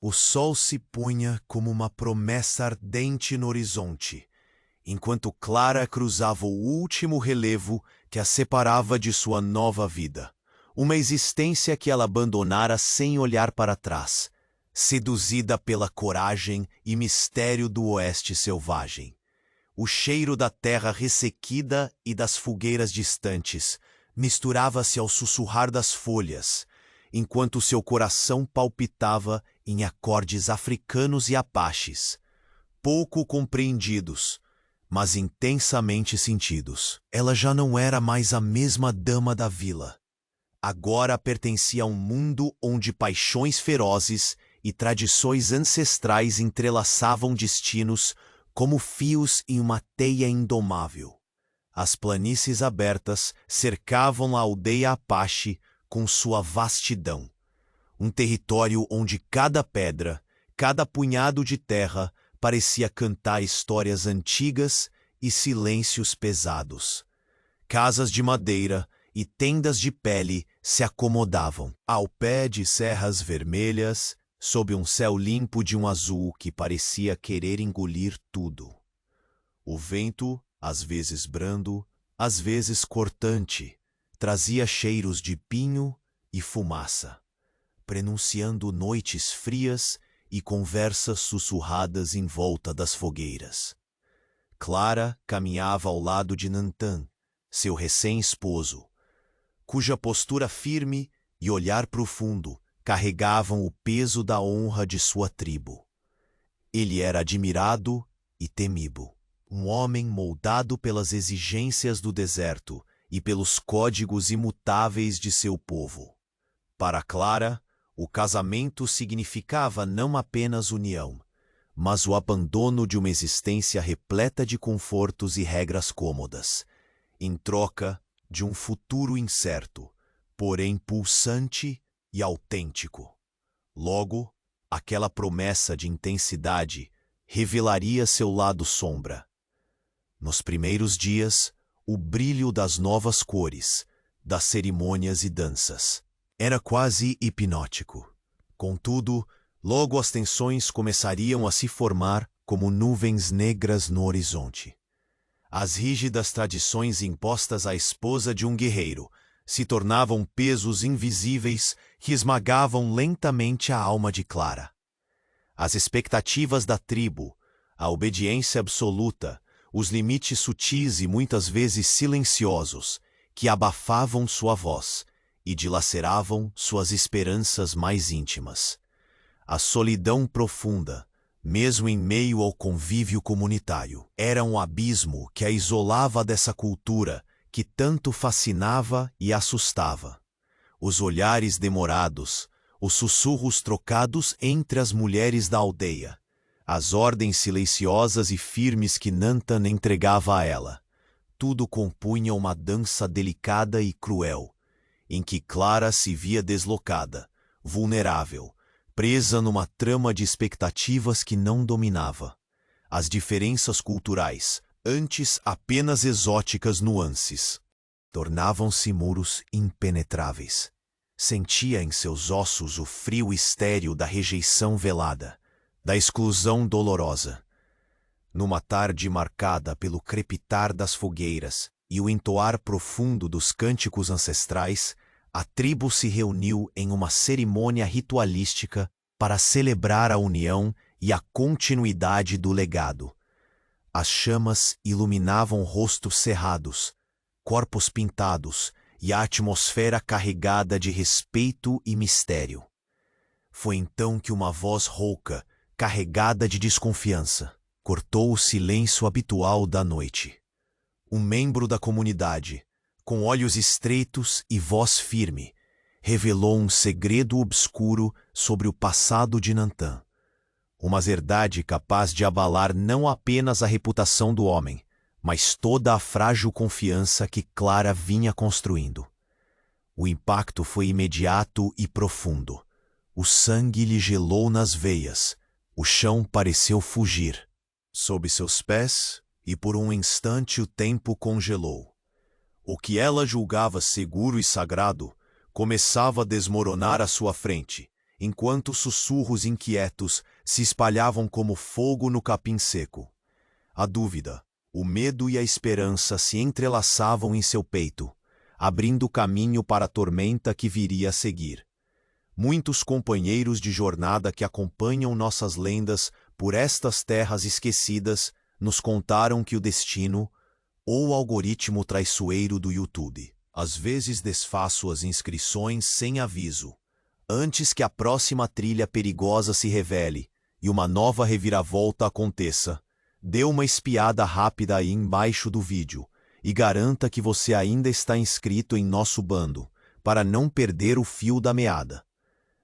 O sol se punha como uma promessa ardente no horizonte, enquanto Clara cruzava o último relevo que a separava de sua nova vida, uma existência que ela abandonara sem olhar para trás, seduzida pela coragem e mistério do oeste selvagem. O cheiro da terra ressequida e das fogueiras distantes misturava-se ao sussurrar das folhas, enquanto seu coração palpitava em acordes africanos e apaches, pouco compreendidos, mas intensamente sentidos. Ela já não era mais a mesma dama da vila. Agora pertencia a um mundo onde paixões ferozes e tradições ancestrais entrelaçavam destinos como fios em uma teia indomável. As planícies abertas cercavam a aldeia Apache com sua vastidão. Um território onde cada pedra, cada punhado de terra parecia cantar histórias antigas e silêncios pesados. Casas de madeira e tendas de pele se acomodavam ao pé de serras vermelhas, sob um céu limpo de um azul que parecia querer engolir tudo. O vento, às vezes brando, às vezes cortante, trazia cheiros de pinho e fumaça, prenunciando noites frias e conversas sussurradas em volta das fogueiras. Clara caminhava ao lado de Nantan, seu recém-esposo, cuja postura firme e olhar profundo carregavam o peso da honra de sua tribo. Ele era admirado e temido, um homem moldado pelas exigências do deserto e pelos códigos imutáveis de seu povo. Para Clara, o casamento significava não apenas união, mas o abandono de uma existência repleta de confortos e regras cômodas, em troca de um futuro incerto, porém pulsante e autêntico. Logo, aquela promessa de intensidade revelaria seu lado sombra. Nos primeiros dias, o brilho das novas cores, das cerimônias e danças. Era quase hipnótico. Contudo, logo as tensões começariam a se formar como nuvens negras no horizonte. As rígidas tradições impostas à esposa de um guerreiro se tornavam pesos invisíveis que esmagavam lentamente a alma de Clara. As expectativas da tribo, a obediência absoluta, os limites sutis e muitas vezes silenciosos que abafavam sua voz e dilaceravam suas esperanças mais íntimas. A solidão profunda, mesmo em meio ao convívio comunitário, era um abismo que a isolava dessa cultura que tanto fascinava e assustava. Os olhares demorados, os sussurros trocados entre as mulheres da aldeia, as ordens silenciosas e firmes que Nantan entregava a ela, tudo compunha uma dança delicada e cruel, em que Clara se via deslocada, vulnerável, presa numa trama de expectativas que não dominava. As diferenças culturais, antes apenas exóticas nuances, tornavam-se muros impenetráveis. Sentia em seus ossos o frio estéril da rejeição velada, da exclusão dolorosa. Numa tarde marcada pelo crepitar das fogueiras e o entoar profundo dos cânticos ancestrais, a tribo se reuniu em uma cerimônia ritualística para celebrar a união e a continuidade do legado. As chamas iluminavam rostos cerrados, corpos pintados e a atmosfera carregada de respeito e mistério. Foi então que uma voz rouca, carregada de desconfiança, cortou o silêncio habitual da noite. Um membro da comunidade, com olhos estreitos e voz firme, revelou um segredo obscuro sobre o passado de Nantan. Uma verdade capaz de abalar não apenas a reputação do homem, mas toda a frágil confiança que Clara vinha construindo. O impacto foi imediato e profundo. O sangue lhe gelou nas veias. O chão pareceu fugir. Sob seus pés, e por um instante o tempo congelou. O que ela julgava seguro e sagrado começava a desmoronar à sua frente, enquanto sussurros inquietos se espalhavam como fogo no capim seco. A dúvida, o medo e a esperança se entrelaçavam em seu peito, abrindo caminho para a tormenta que viria a seguir. Muitos companheiros de jornada que acompanham nossas lendas por estas terras esquecidas nos contaram que o destino, ou o algoritmo traiçoeiro do YouTube, às vezes desfaz suas inscrições sem aviso, antes que a próxima trilha perigosa se revele e uma nova reviravolta aconteça. Dê uma espiada rápida aí embaixo do vídeo e garanta que você ainda está inscrito em nosso bando, para não perder o fio da meada.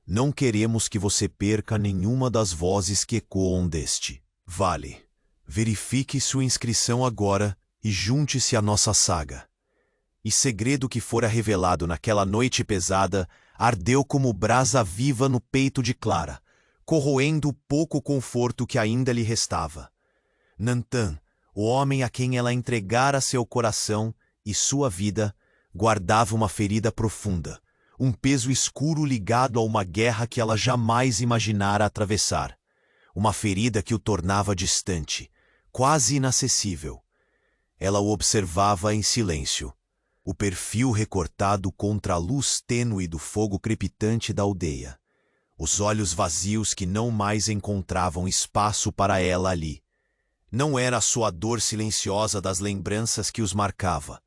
Não queremos que você perca nenhuma das vozes que ecoam deste vale. Verifique sua inscrição agora e junte-se à nossa saga. E segredo que fora revelado naquela noite pesada ardeu como brasa viva no peito de Clara, corroendo o pouco conforto que ainda lhe restava. Nantan, o homem a quem ela entregara seu coração e sua vida, guardava uma ferida profunda, um peso escuro ligado a uma guerra que ela jamais imaginara atravessar. Uma ferida que o tornava distante, quase inacessível. Ela o observava em silêncio, o perfil recortado contra a luz tênue do fogo crepitante da aldeia. Os olhos vazios que não mais encontravam espaço para ela ali. Não era a sua dor silenciosa das lembranças que os marcava,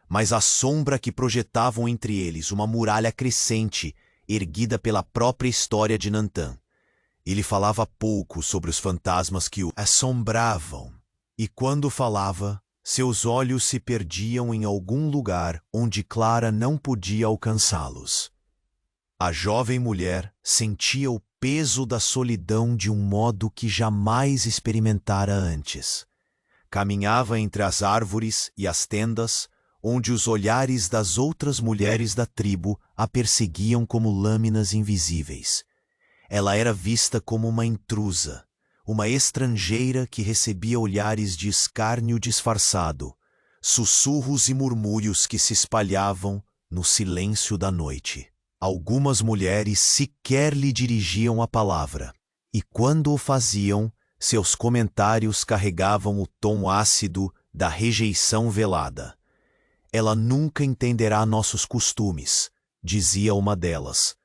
mas a sombra que projetavam entre eles uma muralha crescente, erguida pela própria história de Nantan. Ele falava pouco sobre os fantasmas que o assombravam, e quando falava, seus olhos se perdiam em algum lugar onde Clara não podia alcançá-los. A jovem mulher sentia o peso da solidão de um modo que jamais experimentara antes. Caminhava entre as árvores e as tendas, onde os olhares das outras mulheres da tribo a perseguiam como lâminas invisíveis. Ela era vista como uma intrusa, uma estrangeira que recebia olhares de escárnio disfarçado, sussurros e murmúrios que se espalhavam no silêncio da noite. Algumas mulheres sequer lhe dirigiam a palavra, e quando o faziam, seus comentários carregavam o tom ácido da rejeição velada. Ela nunca entenderá nossos costumes, dizia uma delas,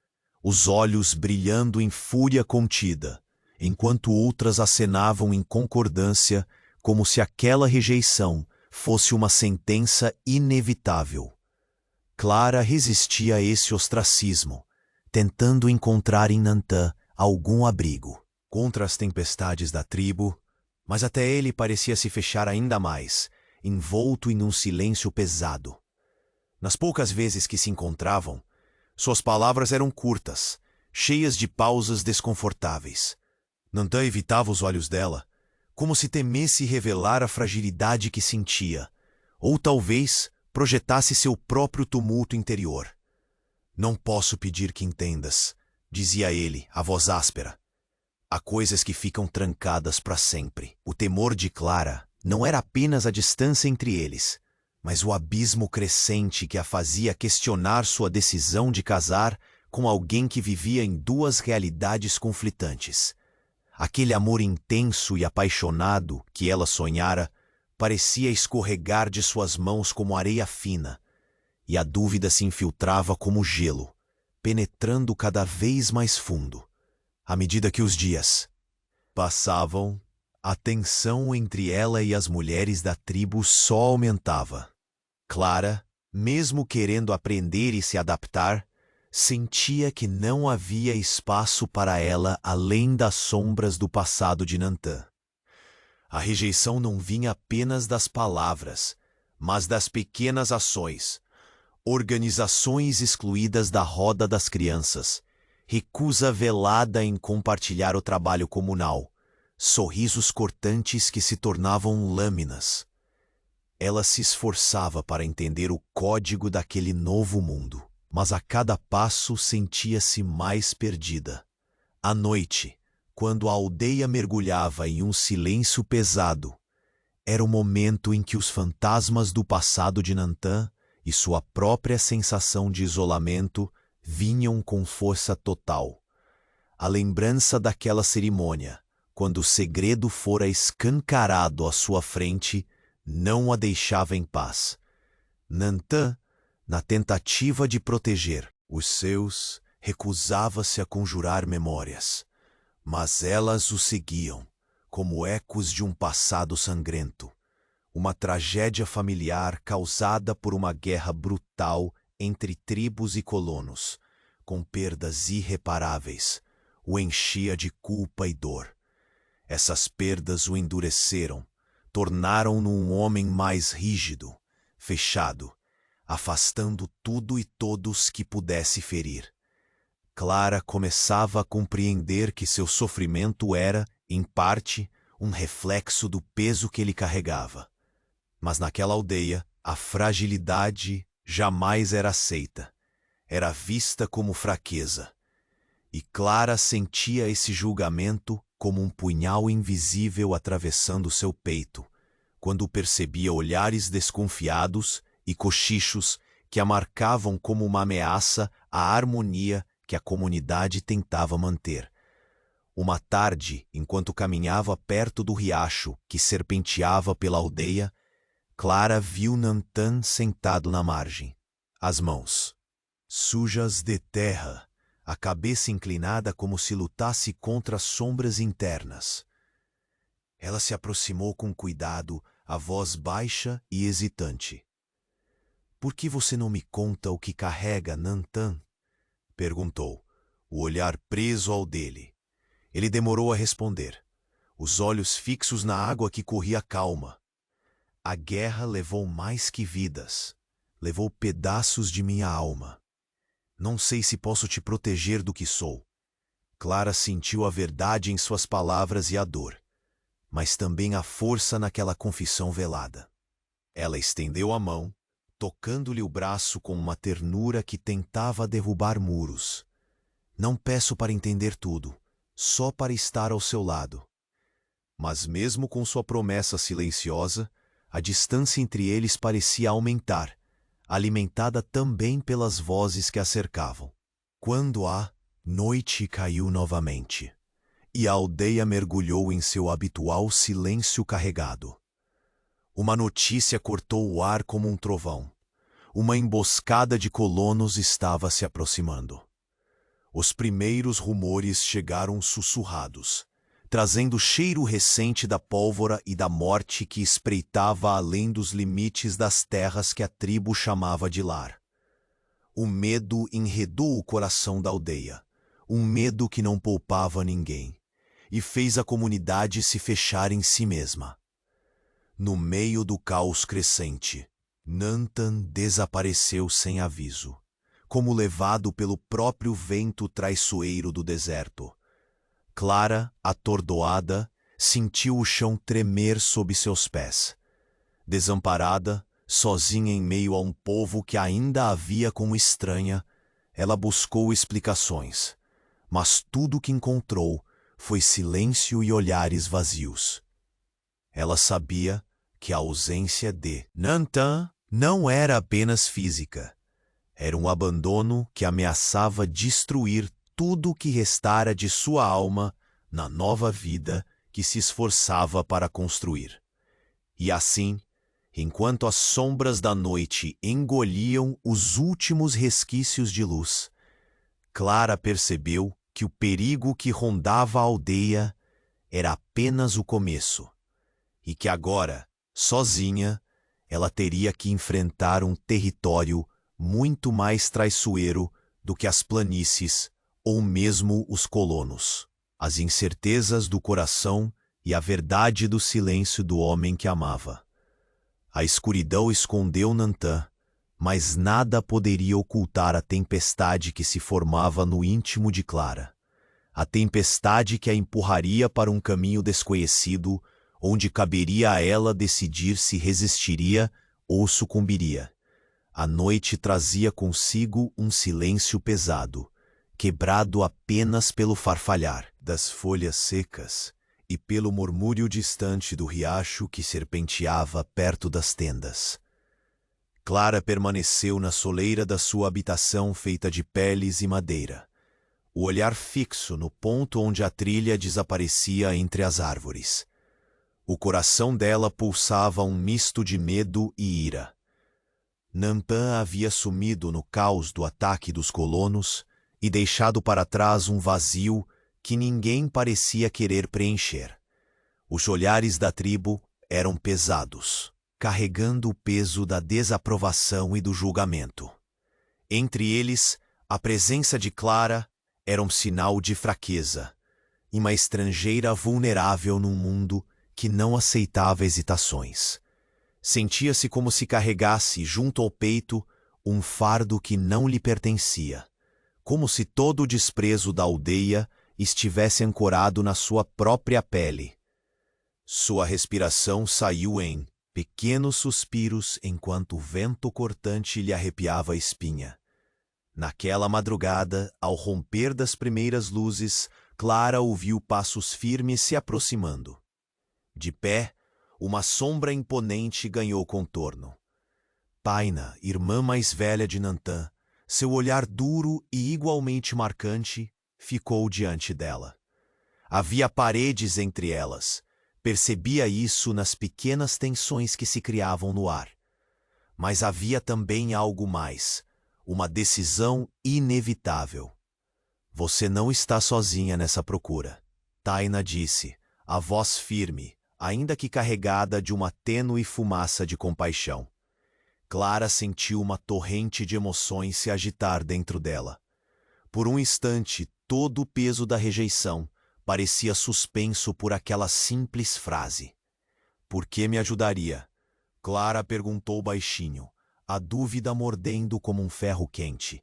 os olhos brilhando em fúria contida, enquanto outras acenavam em concordância, como se aquela rejeição fosse uma sentença inevitável. Clara resistia a esse ostracismo, tentando encontrar em Nantan algum abrigo contra as tempestades da tribo, mas até ele parecia se fechar ainda mais, envolto em um silêncio pesado. Nas poucas vezes que se encontravam, suas palavras eram curtas, cheias de pausas desconfortáveis. Nantan evitava os olhos dela, como se temesse revelar a fragilidade que sentia, ou talvez projetasse seu próprio tumulto interior. Não posso pedir que entendas, dizia ele, a voz áspera. Há coisas que ficam trancadas para sempre. O temor de Clara não era apenas a distância entre eles, mas o abismo crescente que a fazia questionar sua decisão de casar com alguém que vivia em duas realidades conflitantes. Aquele amor intenso e apaixonado que ela sonhara parecia escorregar de suas mãos como areia fina, e a dúvida se infiltrava como gelo, penetrando cada vez mais fundo. À medida que os dias passavam, a tensão entre ela e as mulheres da tribo só aumentava. Clara, mesmo querendo aprender e se adaptar, sentia que não havia espaço para ela além das sombras do passado de Nantan. A rejeição não vinha apenas das palavras, mas das pequenas ações. Organizações excluídas da roda das crianças, recusa velada em compartilhar o trabalho comunal, sorrisos cortantes que se tornavam lâminas. Ela se esforçava para entender o código daquele novo mundo, mas a cada passo sentia-se mais perdida. À noite, quando a aldeia mergulhava em um silêncio pesado, era o momento em que os fantasmas do passado de Nantan e sua própria sensação de isolamento vinham com força total. A lembrança daquela cerimônia, quando o segredo fora escancarado à sua frente, não a deixava em paz. Nantan, na tentativa de proteger os seus, recusava-se a conjurar memórias, mas elas o seguiam, como ecos de um passado sangrento, uma tragédia familiar causada por uma guerra brutal entre tribos e colonos, com perdas irreparáveis, o enchia de culpa e dor. Essas perdas o endureceram, tornaram-no um homem mais rígido, fechado, afastando tudo e todos que pudesse ferir. Clara começava a compreender que seu sofrimento era, em parte, um reflexo do peso que ele carregava. Mas naquela aldeia, a fragilidade jamais era aceita. Era vista como fraqueza. E Clara sentia esse julgamento como um punhal invisível atravessando seu peito, quando percebia olhares desconfiados e cochichos que a marcavam como uma ameaça à harmonia que a comunidade tentava manter. Uma tarde, enquanto caminhava perto do riacho que serpenteava pela aldeia, Clara viu Nantan sentado na margem, as mãos sujas de terra, a cabeça inclinada como se lutasse contra sombras internas. Ela se aproximou com cuidado, a voz baixa e hesitante. "Por que você não me conta o que carrega, Nantan?" perguntou, o olhar preso ao dele. Ele demorou a responder, os olhos fixos na água que corria calma. "A guerra levou mais que vidas, levou pedaços de minha alma. Não sei se posso te proteger do que sou." Clara sentiu a verdade em suas palavras e a dor, mas também a força naquela confissão velada. Ela estendeu a mão, tocando-lhe o braço com uma ternura que tentava derrubar muros. "Não peço para entender tudo, só para estar ao seu lado." Mas mesmo com sua promessa silenciosa, a distância entre eles parecia aumentar, alimentada também pelas vozes que a cercavam. Quando a noite caiu novamente, e a aldeia mergulhou em seu habitual silêncio carregado, uma notícia cortou o ar como um trovão. Uma emboscada de colonos estava se aproximando. Os primeiros rumores chegaram sussurrados, trazendo cheiro recente da pólvora e da morte que espreitava além dos limites das terras que a tribo chamava de lar. O medo enredou o coração da aldeia, um medo que não poupava ninguém, e fez a comunidade se fechar em si mesma. No meio do caos crescente, Nantan desapareceu sem aviso, como levado pelo próprio vento traiçoeiro do deserto. Clara, atordoada, sentiu o chão tremer sob seus pés. Desamparada, sozinha em meio a um povo que ainda a via como estranha, ela buscou explicações, mas tudo o que encontrou foi silêncio e olhares vazios. Ela sabia que a ausência de Nantan não era apenas física. Era um abandono que ameaçava destruir tudo o que restara de sua alma na nova vida que se esforçava para construir. E assim, enquanto as sombras da noite engoliam os últimos resquícios de luz, Clara percebeu que o perigo que rondava a aldeia era apenas o começo, e que agora, sozinha, ela teria que enfrentar um território muito mais traiçoeiro do que as planícies ou mesmo os colonos, as incertezas do coração e a verdade do silêncio do homem que amava. A escuridão escondeu Nantan, mas nada poderia ocultar a tempestade que se formava no íntimo de Clara. A tempestade que a empurraria para um caminho desconhecido, onde caberia a ela decidir se resistiria ou sucumbiria. A noite trazia consigo um silêncio pesado, quebrado apenas pelo farfalhar das folhas secas e pelo murmúrio distante do riacho que serpenteava perto das tendas. Clara permaneceu na soleira da sua habitação feita de peles e madeira, o olhar fixo no ponto onde a trilha desaparecia entre as árvores. O coração dela pulsava um misto de medo e ira. Nantan havia sumido no caos do ataque dos colonos e deixado para trás um vazio que ninguém parecia querer preencher. Os olhares da tribo eram pesados, carregando o peso da desaprovação e do julgamento. Entre eles, a presença de Clara era um sinal de fraqueza, uma estrangeira vulnerável num mundo que não aceitava hesitações. Sentia-se como se carregasse junto ao peito um fardo que não lhe pertencia, como se todo o desprezo da aldeia estivesse ancorado na sua própria pele. Sua respiração saiu em pequenos suspiros enquanto o vento cortante lhe arrepiava a espinha. Naquela madrugada, ao romper das primeiras luzes, Clara ouviu passos firmes se aproximando. De pé, uma sombra imponente ganhou contorno. Taina, irmã mais velha de Nantan, seu olhar duro e igualmente marcante, ficou diante dela. Havia paredes entre elas. Percebia isso nas pequenas tensões que se criavam no ar. Mas havia também algo mais, uma decisão inevitável. Você não está sozinha nessa procura, Taina disse, a voz firme, ainda que carregada de uma tênue fumaça de compaixão. Clara sentiu uma torrente de emoções se agitar dentro dela. Por um instante, todo o peso da rejeição parecia suspenso por aquela simples frase. Por que me ajudaria? Clara perguntou baixinho, a dúvida mordendo como um ferro quente.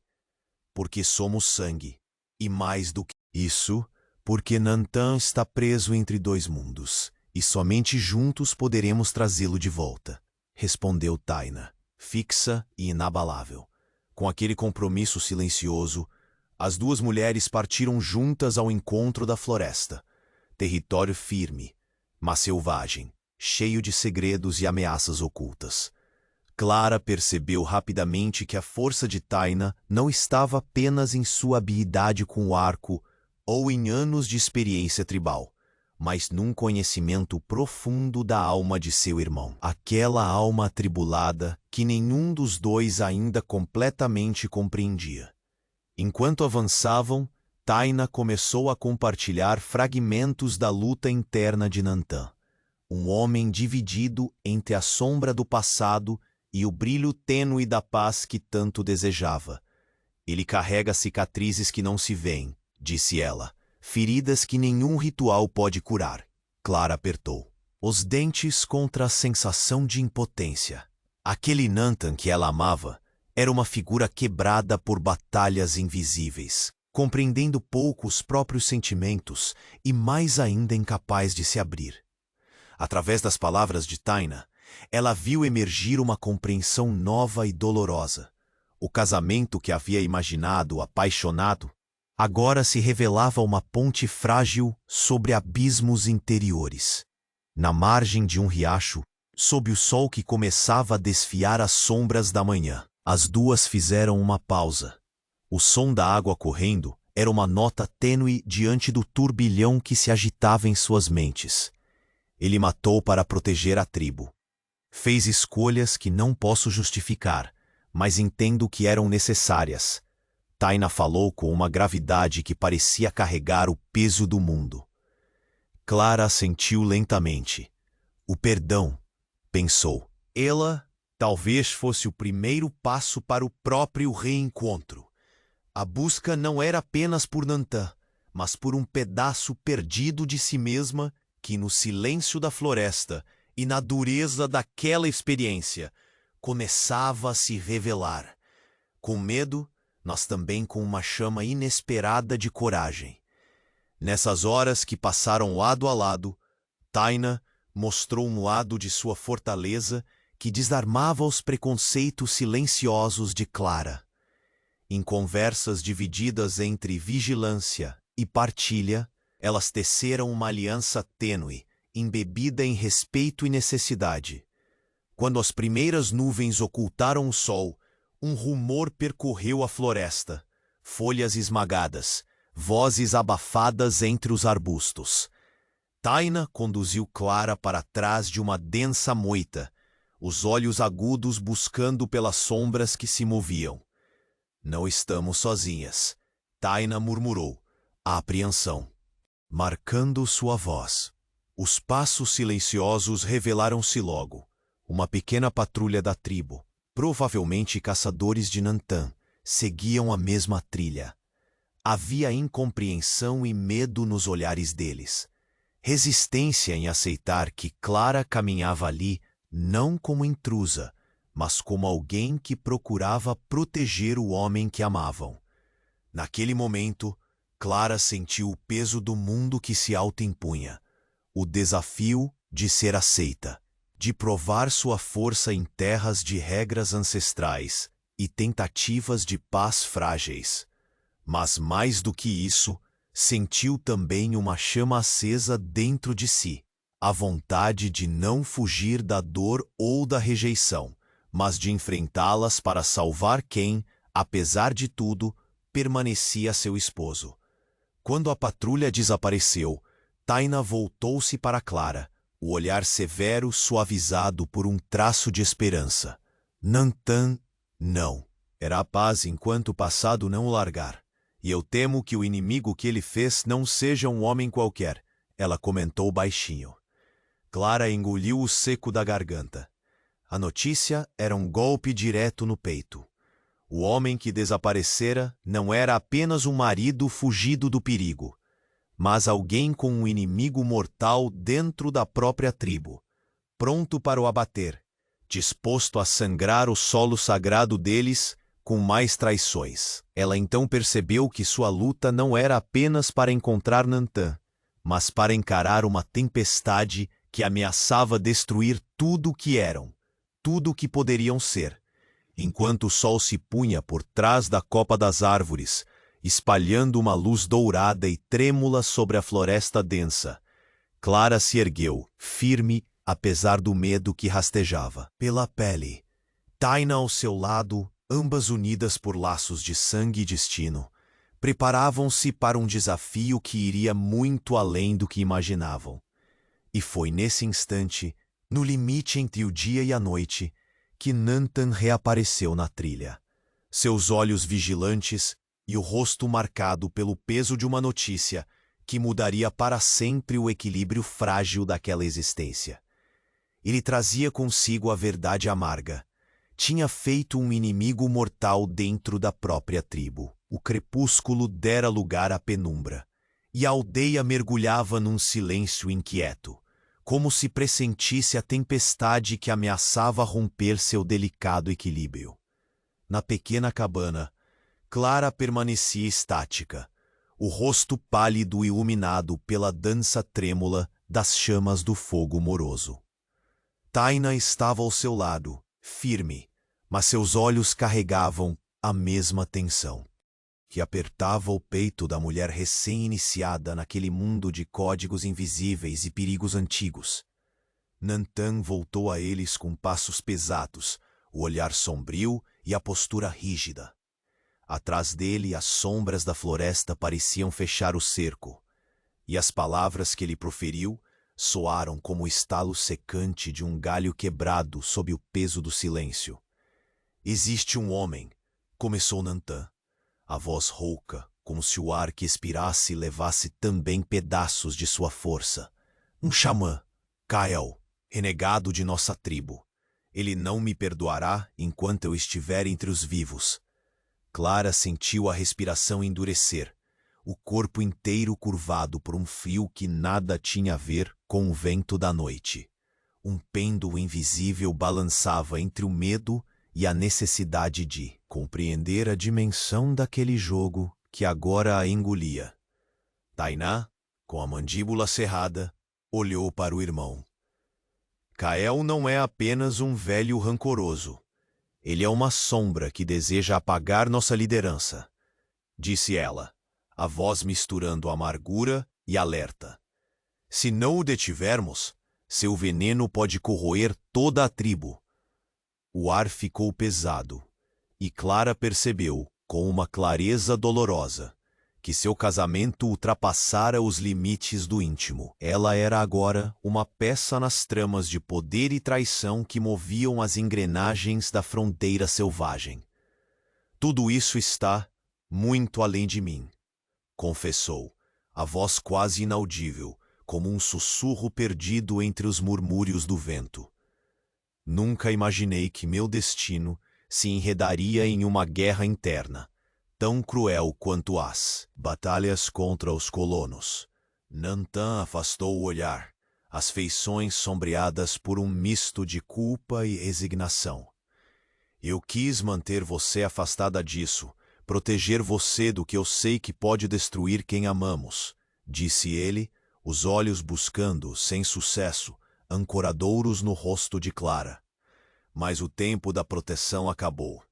Porque somos sangue, e mais do que isso, porque Nantan está preso entre dois mundos, e somente juntos poderemos trazê-lo de volta, respondeu Taina, fixa e inabalável. Com aquele compromisso silencioso, as duas mulheres partiram juntas ao encontro da floresta. Território firme, mas selvagem, cheio de segredos e ameaças ocultas. Clara percebeu rapidamente que a força de Taina não estava apenas em sua habilidade com o arco ou em anos de experiência tribal, mas num conhecimento profundo da alma de seu irmão. Aquela alma atribulada que nenhum dos dois ainda completamente compreendia. Enquanto avançavam, Taina começou a compartilhar fragmentos da luta interna de Nantan. Um homem dividido entre a sombra do passado e o brilho tênue da paz que tanto desejava. Ele carrega cicatrizes que não se veem, disse ela, feridas que nenhum ritual pode curar. Clara apertou os dentes contra a sensação de impotência. Aquele Nantan que ela amava era uma figura quebrada por batalhas invisíveis, compreendendo pouco os próprios sentimentos e mais ainda incapaz de se abrir. Através das palavras de Taina, ela viu emergir uma compreensão nova e dolorosa. O casamento que havia imaginado apaixonado, agora se revelava uma ponte frágil sobre abismos interiores. Na margem de um riacho, sob o sol que começava a desfiar as sombras da manhã, as duas fizeram uma pausa. O som da água correndo era uma nota tênue diante do turbilhão que se agitava em suas mentes. Ele matou para proteger a tribo. Fez escolhas que não posso justificar, mas entendo que eram necessárias. Taina falou com uma gravidade que parecia carregar o peso do mundo. Clara assentiu lentamente. O perdão, pensou. Ela talvez fosse o primeiro passo para o próprio reencontro. A busca não era apenas por Nantan, mas por um pedaço perdido de si mesma que no silêncio da floresta e na dureza daquela experiência começava a se revelar. Com medo, mas também com uma chama inesperada de coragem. Nessas horas que passaram lado a lado, Taina mostrou um lado de sua fortaleza que desarmava os preconceitos silenciosos de Clara. Em conversas divididas entre vigilância e partilha, elas teceram uma aliança tênue, embebida em respeito e necessidade. Quando as primeiras nuvens ocultaram o sol, um rumor percorreu a floresta. Folhas esmagadas, vozes abafadas entre os arbustos. Taina conduziu Clara para trás de uma densa moita, os olhos agudos buscando pelas sombras que se moviam. Não estamos sozinhas, Taina murmurou, a apreensão, marcando sua voz. Os passos silenciosos revelaram-se logo. Uma pequena patrulha da tribo, provavelmente caçadores de Nantan, seguiam a mesma trilha. Havia incompreensão e medo nos olhares deles. Resistência em aceitar que Clara caminhava ali não como intrusa, mas como alguém que procurava proteger o homem que amavam. Naquele momento, Clara sentiu o peso do mundo que se autoimpunha, o desafio de ser aceita, de provar sua força em terras de regras ancestrais e tentativas de paz frágeis. Mas mais do que isso, sentiu também uma chama acesa dentro de si, a vontade de não fugir da dor ou da rejeição, mas de enfrentá-las para salvar quem, apesar de tudo, permanecia seu esposo. Quando a patrulha desapareceu, Taina voltou-se para Clara, o olhar severo suavizado por um traço de esperança. Nantan, não. Era a paz enquanto o passado não o largar. E eu temo que o inimigo que ele fez não seja um homem qualquer, ela comentou baixinho. Clara engoliu o seco da garganta. A notícia era um golpe direto no peito. O homem que desaparecera não era apenas um marido fugido do perigo, mas alguém com um inimigo mortal dentro da própria tribo, pronto para o abater, disposto a sangrar o solo sagrado deles com mais traições. Ela então percebeu que sua luta não era apenas para encontrar Nantan, mas para encarar uma tempestade que ameaçava destruir tudo o que eram, tudo o que poderiam ser. Enquanto o sol se punha por trás da copa das árvores, espalhando uma luz dourada e trêmula sobre a floresta densa, Clara se ergueu, firme, apesar do medo que rastejava pela pele. Taina ao seu lado, ambas unidas por laços de sangue e destino, preparavam-se para um desafio que iria muito além do que imaginavam. E foi nesse instante, no limite entre o dia e a noite, que Nantan reapareceu na trilha. Seus olhos vigilantes e o rosto marcado pelo peso de uma notícia que mudaria para sempre o equilíbrio frágil daquela existência. Ele trazia consigo a verdade amarga. Tinha feito um inimigo mortal dentro da própria tribo. O crepúsculo dera lugar à penumbra, e a aldeia mergulhava num silêncio inquieto, como se pressentisse a tempestade que ameaçava romper seu delicado equilíbrio. Na pequena cabana, Clara permanecia estática, o rosto pálido e iluminado pela dança trêmula das chamas do fogo moroso. Taina estava ao seu lado, firme, mas seus olhos carregavam a mesma tensão, que apertava o peito da mulher recém-iniciada naquele mundo de códigos invisíveis e perigos antigos. Nantan voltou a eles com passos pesados, o olhar sombrio e a postura rígida. Atrás dele, as sombras da floresta pareciam fechar o cerco, e as palavras que ele proferiu soaram como o estalo secante de um galho quebrado sob o peso do silêncio. Existe um homem, começou Nantan, a voz rouca, como se o ar que expirasse levasse também pedaços de sua força. Um xamã, Kael, renegado de nossa tribo. Ele não me perdoará enquanto eu estiver entre os vivos. Clara sentiu a respiração endurecer, o corpo inteiro curvado por um frio que nada tinha a ver com o vento da noite. Um pêndulo invisível balançava entre o medo e a necessidade de compreender a dimensão daquele jogo que agora a engolia. Tainá, com a mandíbula cerrada, olhou para o irmão. Kael não é apenas um velho rancoroso. Ele é uma sombra que deseja apagar nossa liderança, disse ela, a voz misturando amargura e alerta. Se não o detivermos, seu veneno pode corroer toda a tribo. O ar ficou pesado, e Clara percebeu, com uma clareza dolorosa, que seu casamento ultrapassara os limites do íntimo. Ela era agora uma peça nas tramas de poder e traição que moviam as engrenagens da fronteira selvagem. Tudo isso está muito além de mim, confessou, a voz quase inaudível, como um sussurro perdido entre os murmúrios do vento. Nunca imaginei que meu destino se enredaria em uma guerra interna, tão cruel quanto as batalhas contra os colonos. Nantan afastou o olhar, as feições sombreadas por um misto de culpa e resignação. Eu quis manter você afastada disso, proteger você do que eu sei que pode destruir quem amamos, disse ele, os olhos buscando, sem sucesso, ancoradouros no rosto de Clara. Mas o tempo da proteção acabou.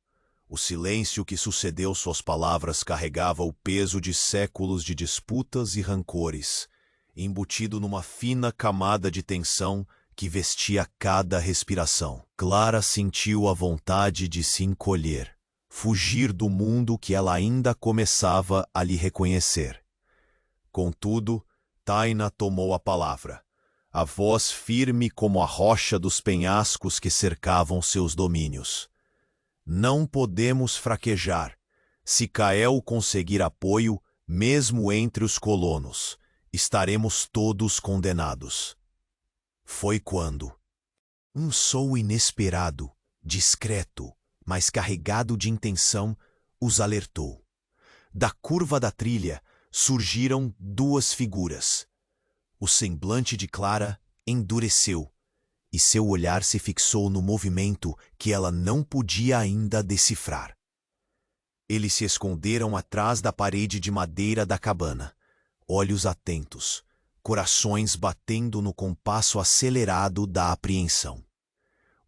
O silêncio que sucedeu suas palavras carregava o peso de séculos de disputas e rancores, embutido numa fina camada de tensão que vestia cada respiração. Clara sentiu a vontade de se encolher, fugir do mundo que ela ainda começava a lhe reconhecer. Contudo, Taina tomou a palavra, a voz firme como a rocha dos penhascos que cercavam seus domínios. Não podemos fraquejar. Se Kael conseguir apoio, mesmo entre os colonos, estaremos todos condenados. Foi quando um som inesperado, discreto, mas carregado de intenção, os alertou. Da curva da trilha surgiram duas figuras. O semblante de Clara endureceu, e seu olhar se fixou no movimento que ela não podia ainda decifrar. Eles se esconderam atrás da parede de madeira da cabana, olhos atentos, corações batendo no compasso acelerado da apreensão.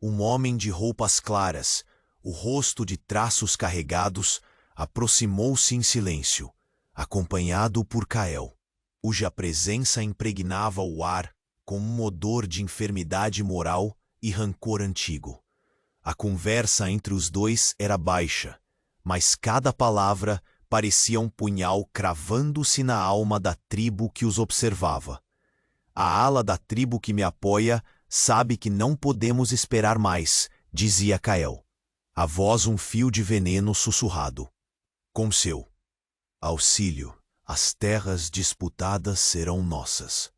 Um homem de roupas claras, o rosto de traços carregados, aproximou-se em silêncio, acompanhado por Kael, cuja presença impregnava o ar com um odor de enfermidade moral e rancor antigo. A conversa entre os dois era baixa, mas cada palavra parecia um punhal cravando-se na alma da tribo que os observava. A ala da tribo que me apoia sabe que não podemos esperar mais, dizia Kael. A voz um fio de veneno sussurrado. Com seu auxílio, as terras disputadas serão nossas.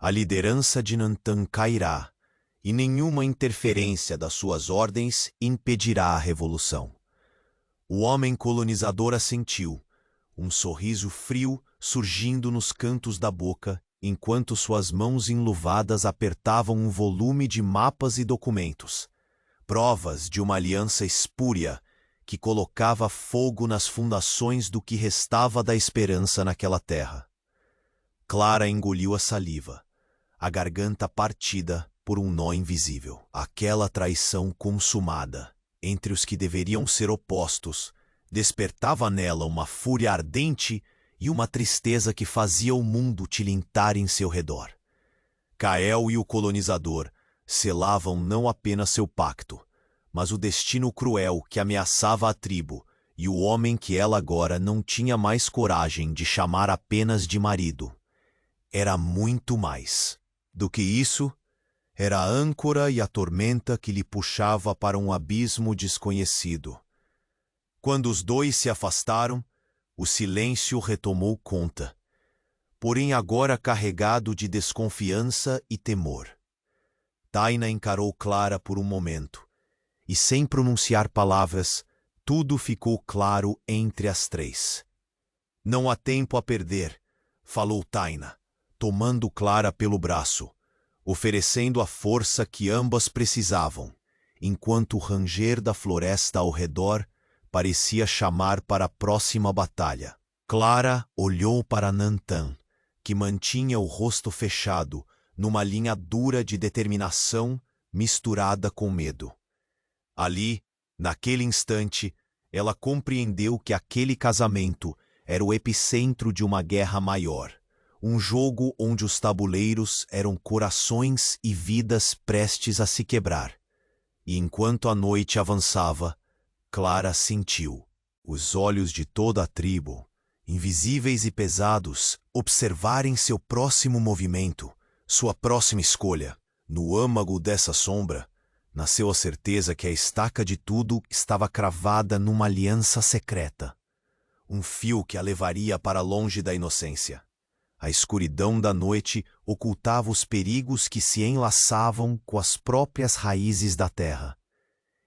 A liderança de Nantan cairá, e nenhuma interferência das suas ordens impedirá a revolução. O homem colonizador assentiu, um sorriso frio surgindo nos cantos da boca, enquanto suas mãos enluvadas apertavam um volume de mapas e documentos, provas de uma aliança espúria que colocava fogo nas fundações do que restava da esperança naquela terra. Clara engoliu a saliva, a garganta partida por um nó invisível. Aquela traição consumada, entre os que deveriam ser opostos, despertava nela uma fúria ardente e uma tristeza que fazia o mundo tilintar em seu redor. Kael e o colonizador selavam não apenas seu pacto, mas o destino cruel que ameaçava a tribo e o homem que ela agora não tinha mais coragem de chamar apenas de marido. Era muito mais. Do que isso, era a âncora e a tormenta que lhe puxava para um abismo desconhecido. Quando os dois se afastaram, o silêncio retomou conta, porém agora carregado de desconfiança e temor. Taina encarou Clara por um momento, e sem pronunciar palavras, tudo ficou claro entre as três. Não há tempo a perder, falou Taina, tomando Clara pelo braço, oferecendo a força que ambas precisavam, enquanto o ranger da floresta ao redor parecia chamar para a próxima batalha. Clara olhou para Nantan, que mantinha o rosto fechado, numa linha dura de determinação misturada com medo. Ali, naquele instante, ela compreendeu que aquele casamento era o epicentro de uma guerra maior, um jogo onde os tabuleiros eram corações e vidas prestes a se quebrar. E enquanto a noite avançava, Clara sentiu. Os olhos de toda a tribo, invisíveis e pesados, observarem seu próximo movimento, sua próxima escolha. No âmago dessa sombra, nasceu a certeza que a estaca de tudo estava cravada numa aliança secreta. Um fio que a levaria para longe da inocência. A escuridão da noite ocultava os perigos que se enlaçavam com as próprias raízes da terra.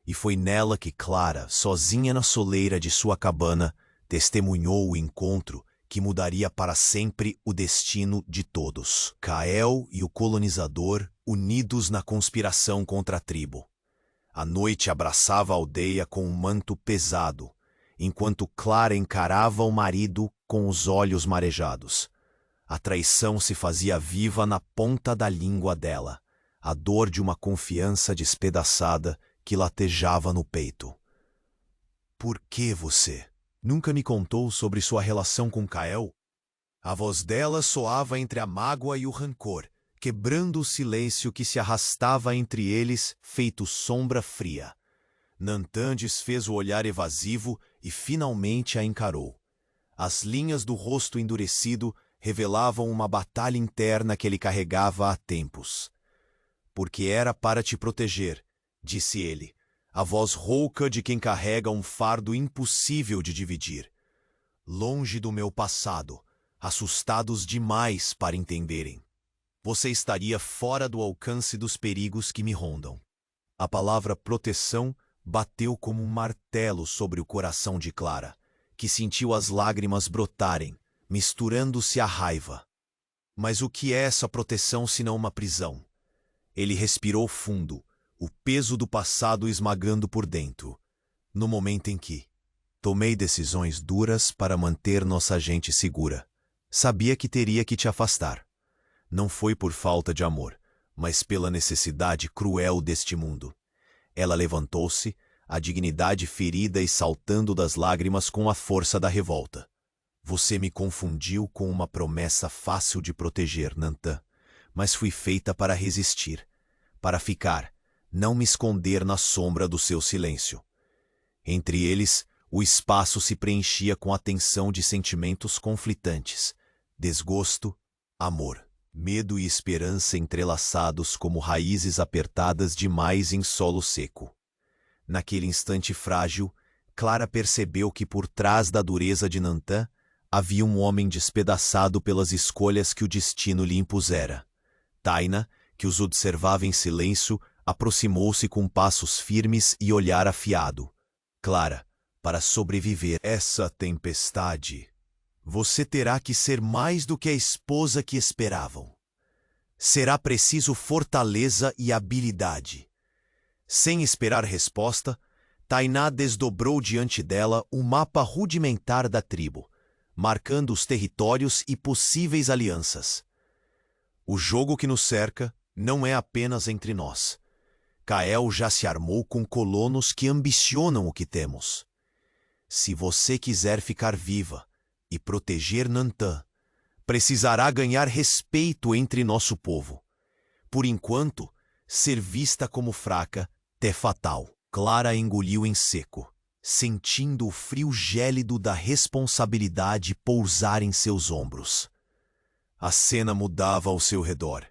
E foi nela que Clara, sozinha na soleira de sua cabana, testemunhou o encontro que mudaria para sempre o destino de todos. Kael e o colonizador unidos na conspiração contra a tribo. A noite abraçava a aldeia com um manto pesado, enquanto Clara encarava o marido com os olhos marejados. A traição se fazia viva na ponta da língua dela, a dor de uma confiança despedaçada que latejava no peito. Por que você nunca me contou sobre sua relação com Kael? A voz dela soava entre a mágoa e o rancor, quebrando o silêncio que se arrastava entre eles, feito sombra fria. Nantan desfez o olhar evasivo e finalmente a encarou. As linhas do rosto endurecido revelavam uma batalha interna que ele carregava há tempos. Porque era para te proteger, disse ele, a voz rouca de quem carrega um fardo impossível de dividir. Longe do meu passado, assustados demais para entenderem. Você estaria fora do alcance dos perigos que me rondam. A palavra proteção bateu como um martelo sobre o coração de Clara, que sentiu as lágrimas brotarem, misturando-se à raiva. Mas o que é essa proteção senão uma prisão? Ele respirou fundo, o peso do passado esmagando por dentro, no momento em que tomei decisões duras para manter nossa gente segura. Sabia que teria que te afastar. Não foi por falta de amor, mas pela necessidade cruel deste mundo. Ela levantou-se, a dignidade ferida e saltando das lágrimas com a força da revolta. Você me confundiu com uma promessa fácil de proteger, Nantan, mas fui feita para resistir, para ficar, não me esconder na sombra do seu silêncio. Entre eles, o espaço se preenchia com a tensão de sentimentos conflitantes, desgosto, amor, medo e esperança entrelaçados como raízes apertadas demais em solo seco. Naquele instante frágil, Clara percebeu que por trás da dureza de Nantan havia um homem despedaçado pelas escolhas que o destino lhe impusera. Taina, que os observava em silêncio, aproximou-se com passos firmes e olhar afiado. Clara, para sobreviver essa tempestade, você terá que ser mais do que a esposa que esperavam. Será preciso fortaleza e habilidade. Sem esperar resposta, Tainá desdobrou diante dela um mapa rudimentar da tribo, marcando os territórios e possíveis alianças. O jogo que nos cerca não é apenas entre nós. Kael já se armou com colonos que ambicionam o que temos. Se você quiser ficar viva e proteger Nantan, precisará ganhar respeito entre nosso povo. Por enquanto, ser vista como fraca é fatal. Clara engoliu em seco, sentindo o frio gélido da responsabilidade pousar em seus ombros. A cena mudava ao seu redor.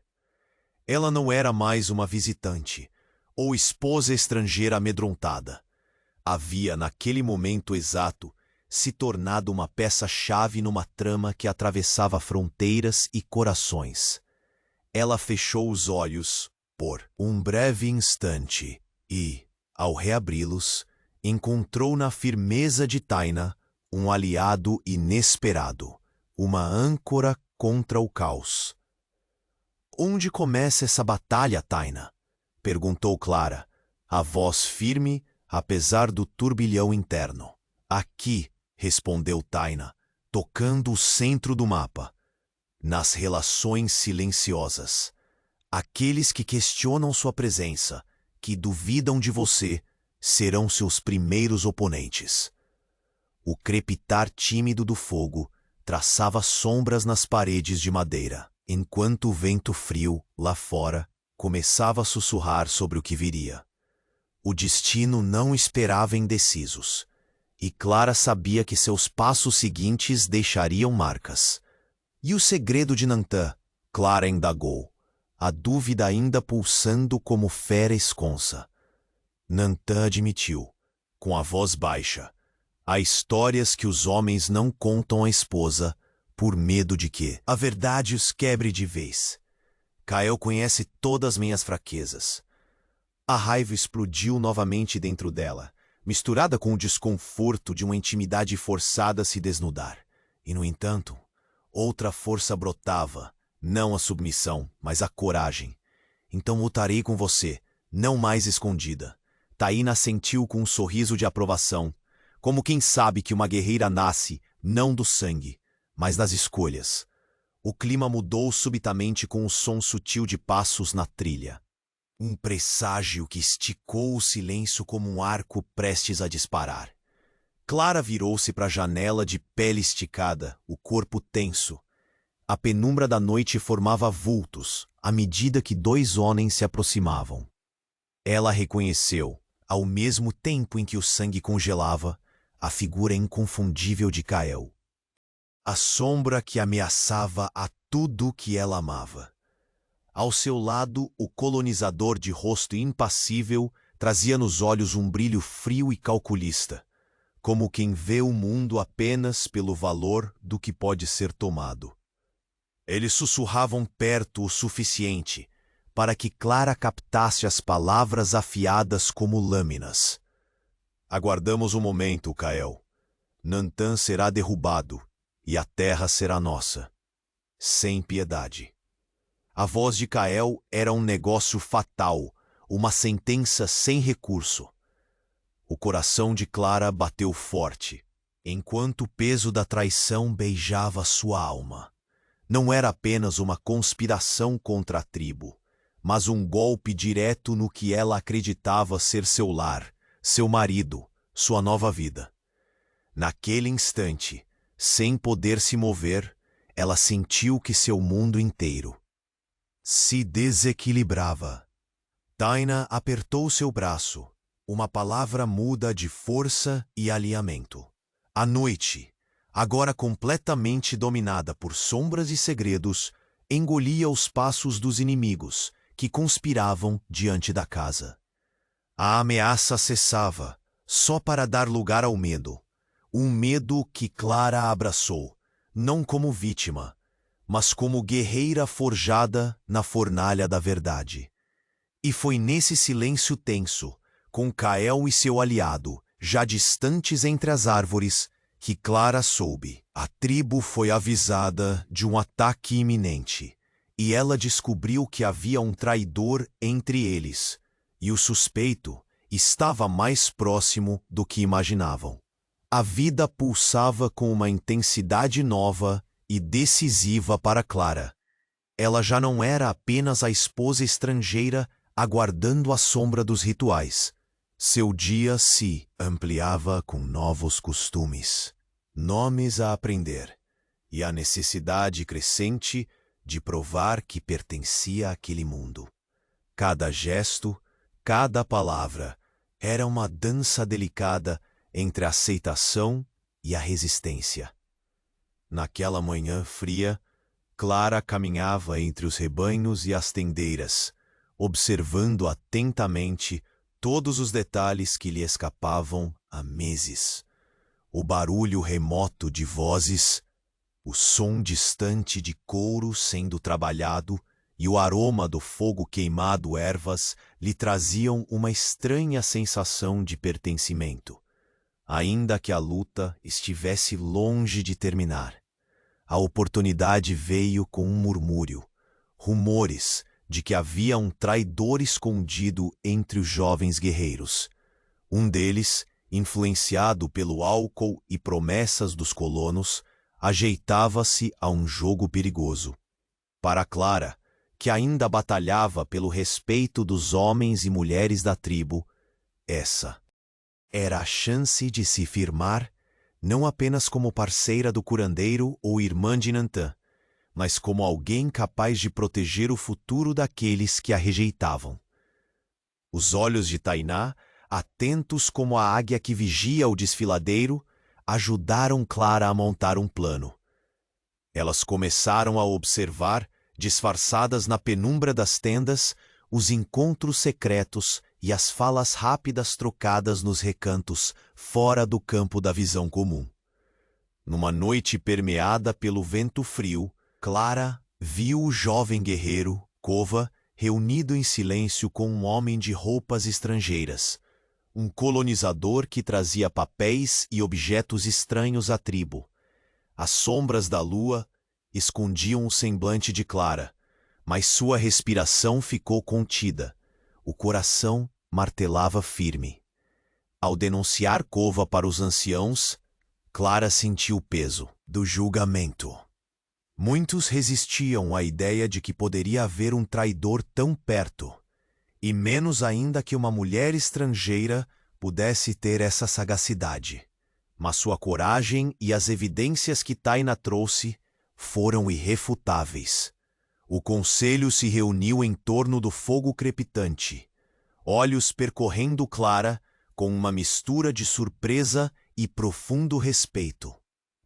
Ela não era mais uma visitante, ou esposa estrangeira amedrontada. Havia, naquele momento exato, se tornado uma peça-chave numa trama que atravessava fronteiras e corações. Ela fechou os olhos por um breve instante e, ao reabri-los, encontrou na firmeza de Taina um aliado inesperado, uma âncora contra o caos. Onde começa essa batalha, Taina? Perguntou Clara, a voz firme, apesar do turbilhão interno. Aqui, respondeu Taina, tocando o centro do mapa. Nas relações silenciosas. Aqueles que questionam sua presença, que duvidam de você, serão seus primeiros oponentes. O crepitar tímido do fogo traçava sombras nas paredes de madeira, enquanto o vento frio, lá fora, começava a sussurrar sobre o que viria. O destino não esperava indecisos, e Clara sabia que seus passos seguintes deixariam marcas. E o segredo de Nantã? Clara indagou, a dúvida ainda pulsando como fera esconsa. Nantã admitiu, com a voz baixa, há histórias que os homens não contam à esposa por medo de que a verdade os quebre de vez. Kael conhece todas minhas fraquezas. A raiva explodiu novamente dentro dela, misturada com o desconforto de uma intimidade forçada a se desnudar. E, no entanto, outra força brotava, não a submissão, mas a coragem. Então lutarei com você, não mais escondida. Taína assentiu com um sorriso de aprovação, como quem sabe que uma guerreira nasce, não do sangue, mas das escolhas. O clima mudou subitamente com o som sutil de passos na trilha. Um presságio que esticou o silêncio como um arco prestes a disparar. Clara virou-se para a janela de pele esticada, o corpo tenso. A penumbra da noite formava vultos, à medida que dois homens se aproximavam. Ela reconheceu, ao mesmo tempo em que o sangue congelava, a figura inconfundível de Kael. A sombra que ameaçava a tudo que ela amava. Ao seu lado, o colonizador de rosto impassível trazia nos olhos um brilho frio e calculista, como quem vê o mundo apenas pelo valor do que pode ser tomado. Eles sussurravam perto o suficiente para que Clara captasse as palavras afiadas como lâminas. Aguardamos o momento, Kael. Nantã será derrubado e a terra será nossa. Sem piedade. A voz de Kael era um negócio fatal, uma sentença sem recurso. O coração de Clara bateu forte, enquanto o peso da traição beijava sua alma. Não era apenas uma conspiração contra a tribo, mas um golpe direto no que ela acreditava ser seu lar, seu marido, sua nova vida. Naquele instante, sem poder se mover, ela sentiu que seu mundo inteiro se desequilibrava. Taina apertou seu braço, uma palavra muda de força e alinhamento. A noite, agora completamente dominada por sombras e segredos, engolia os passos dos inimigos que conspiravam diante da casa. A ameaça cessava, só para dar lugar ao medo. Um medo que Clara abraçou, não como vítima, mas como guerreira forjada na fornalha da verdade. E foi nesse silêncio tenso, com Kael e seu aliado, já distantes entre as árvores, que Clara soube. A tribo foi avisada de um ataque iminente, e ela descobriu que havia um traidor entre eles, e o suspeito estava mais próximo do que imaginavam. A vida pulsava com uma intensidade nova e decisiva para Clara. Ela já não era apenas a esposa estrangeira aguardando a sombra dos rituais. Seu dia se ampliava com novos costumes, nomes a aprender, e a necessidade crescente de provar que pertencia àquele mundo. Cada gesto, cada palavra, era uma dança delicada entre a aceitação e a resistência. Naquela manhã fria, Clara caminhava entre os rebanhos e as tendeiras, observando atentamente todos os detalhes que lhe escapavam há meses. O barulho remoto de vozes, o som distante de couro sendo trabalhado e o aroma do fogo queimado ervas lhe traziam uma estranha sensação de pertencimento, ainda que a luta estivesse longe de terminar. A oportunidade veio com um murmúrio, rumores de que havia um traidor escondido entre os jovens guerreiros. Um deles, influenciado pelo álcool e promessas dos colonos, ajeitava-se a um jogo perigoso. Para Clara, que ainda batalhava pelo respeito dos homens e mulheres da tribo, essa era a chance de se firmar não apenas como parceira do curandeiro ou irmã de Nantã, mas como alguém capaz de proteger o futuro daqueles que a rejeitavam. Os olhos de Tainá atentos como a águia que vigia o desfiladeiro, ajudaram Clara a montar um plano. Elas começaram a observar, disfarçadas na penumbra das tendas, os encontros secretos e as falas rápidas trocadas nos recantos, fora do campo da visão comum. Numa noite permeada pelo vento frio, Clara viu o jovem guerreiro, Kova, reunido em silêncio com um homem de roupas estrangeiras, um colonizador que trazia papéis e objetos estranhos à tribo. As sombras da lua escondiam o semblante de Clara, mas sua respiração ficou contida. O coração martelava firme. Ao denunciar Kova para os anciãos, Clara sentiu o peso do julgamento. Muitos resistiam à ideia de que poderia haver um traidor tão perto, e menos ainda que uma mulher estrangeira pudesse ter essa sagacidade. Mas sua coragem e as evidências que Taina trouxe foram irrefutáveis. O conselho se reuniu em torno do fogo crepitante, olhos percorrendo Clara com uma mistura de surpresa e profundo respeito.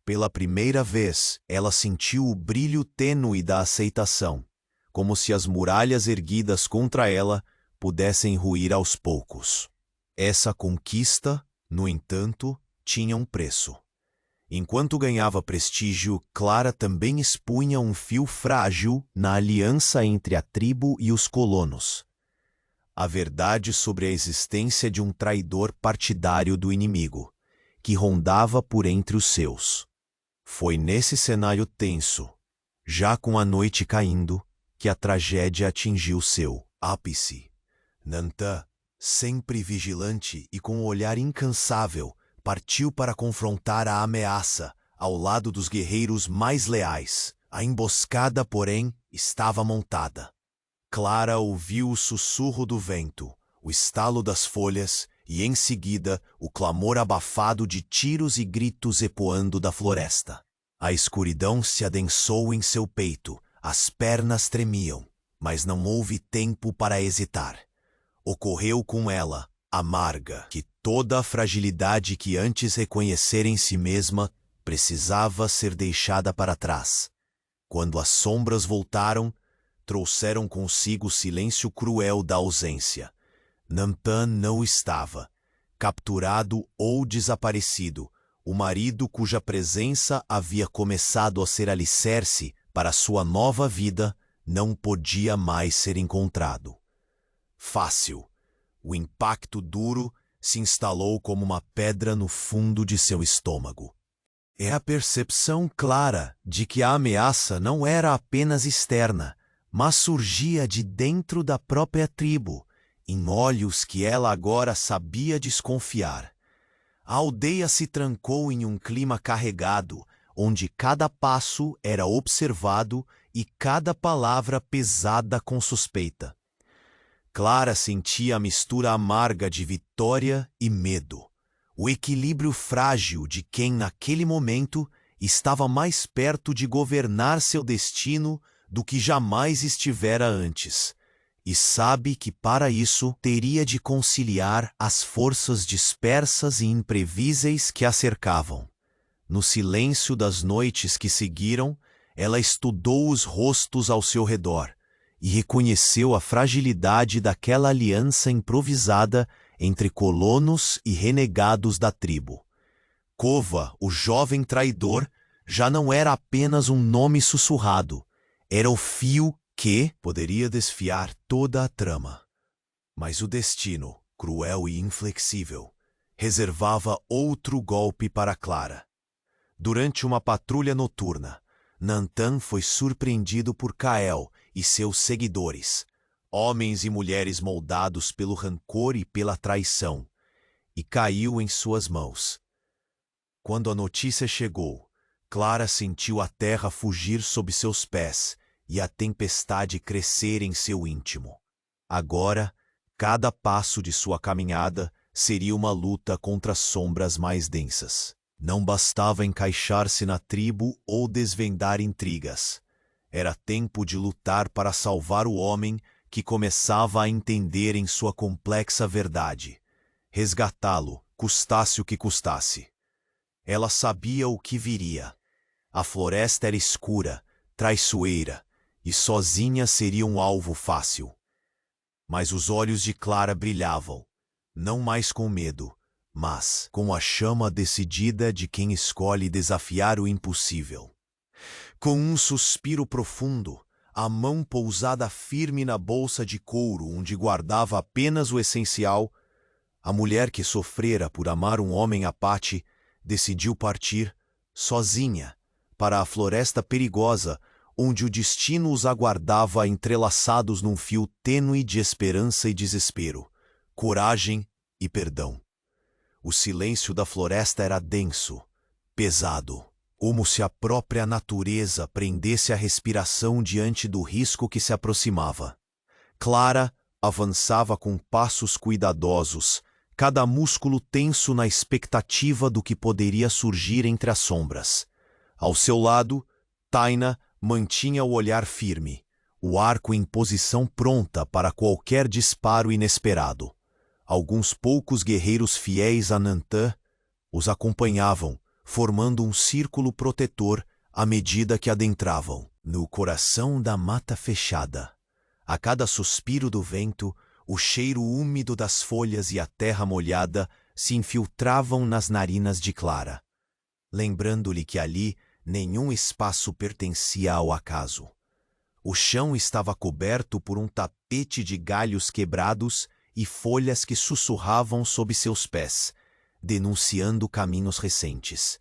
Pela primeira vez, ela sentiu o brilho tênue da aceitação, como se as muralhas erguidas contra ela pudessem ruir aos poucos. Essa conquista, no entanto, tinha um preço. Enquanto ganhava prestígio, Clara também expunha um fio frágil na aliança entre a tribo e os colonos. A verdade sobre a existência de um traidor partidário do inimigo, que rondava por entre os seus. Foi nesse cenário tenso, já com a noite caindo, que a tragédia atingiu seu ápice. Nantan, sempre vigilante e com um olhar incansável, partiu para confrontar a ameaça ao lado dos guerreiros mais leais. A emboscada, porém, estava montada. Clara ouviu o sussurro do vento, o estalo das folhas e, em seguida, o clamor abafado de tiros e gritos ecoando da floresta. A escuridão se adensou em seu peito, as pernas tremiam, mas não houve tempo para hesitar. Ocorreu com ela, amarga, que toda a fragilidade que antes reconhecera em si mesma precisava ser deixada para trás. Quando as sombras voltaram, trouxeram consigo o silêncio cruel da ausência. Nantan não estava. Capturado ou desaparecido, o marido cuja presença havia começado a ser alicerce para sua nova vida não podia mais ser encontrado. Fácil. O impacto duro se instalou como uma pedra no fundo de seu estômago. É a percepção clara de que a ameaça não era apenas externa, mas surgia de dentro da própria tribo, em olhos que ela agora sabia desconfiar. A aldeia se trancou em um clima carregado, onde cada passo era observado e cada palavra pesada com suspeita. Clara sentia a mistura amarga de vitória e medo, o equilíbrio frágil de quem naquele momento estava mais perto de governar seu destino do que jamais estivera antes, e sabe que para isso teria de conciliar as forças dispersas e imprevisíveis que a cercavam. No silêncio das noites que seguiram, ela estudou os rostos ao seu redor e reconheceu a fragilidade daquela aliança improvisada entre colonos e renegados da tribo. Kova, o jovem traidor, já não era apenas um nome sussurrado, era o fio que poderia desfiar toda a trama. Mas o destino, cruel e inflexível, reservava outro golpe para Clara. Durante uma patrulha noturna, Nantan foi surpreendido por Kael e seus seguidores, homens e mulheres moldados pelo rancor e pela traição, e caiu em suas mãos. Quando a notícia chegou, Clara sentiu a terra fugir sob seus pés e a tempestade crescer em seu íntimo. Agora, cada passo de sua caminhada seria uma luta contra as sombras mais densas. Não bastava encaixar-se na tribo ou desvendar intrigas. Era tempo de lutar para salvar o homem que começava a entender em sua complexa verdade. resgatá-lo, custasse o que custasse. Ela sabia o que viria. A floresta era escura, traiçoeira, e sozinha seria um alvo fácil. Mas os olhos de Clara brilhavam, não mais com medo, mas com a chama decidida de quem escolhe desafiar o impossível. Com um suspiro profundo, a mão pousada firme na bolsa de couro onde guardava apenas o essencial, a mulher que sofrera por amar um homem apate decidiu partir, sozinha, para a floresta perigosa onde o destino os aguardava entrelaçados num fio tênue de esperança e desespero, coragem e perdão. O silêncio da floresta era denso, pesado, como se a própria natureza prendesse a respiração diante do risco que se aproximava. Clara avançava com passos cuidadosos, cada músculo tenso na expectativa do que poderia surgir entre as sombras. Ao seu lado, Taina mantinha o olhar firme, o arco em posição pronta para qualquer disparo inesperado. Alguns poucos guerreiros fiéis a Nantã os acompanhavam, formando um círculo protetor à medida que adentravam no coração da mata fechada. A cada suspiro do vento, o cheiro úmido das folhas e a terra molhada se infiltravam nas narinas de Clara, lembrando-lhe que ali nenhum espaço pertencia ao acaso. O chão estava coberto por um tapete de galhos quebrados e folhas que sussurravam sob seus pés, denunciando caminhos recentes.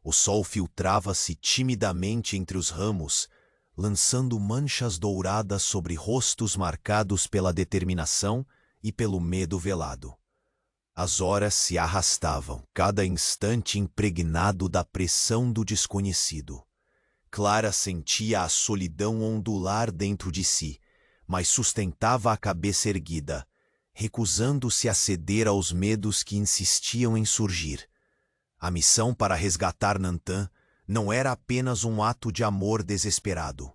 O sol filtrava-se timidamente entre os ramos, lançando manchas douradas sobre rostos marcados pela determinação e pelo medo velado. As horas se arrastavam, cada instante impregnado da pressão do desconhecido. Clara sentia a solidão ondular dentro de si, mas sustentava a cabeça erguida, recusando-se a ceder aos medos que insistiam em surgir. A missão para resgatar Nantã não era apenas um ato de amor desesperado.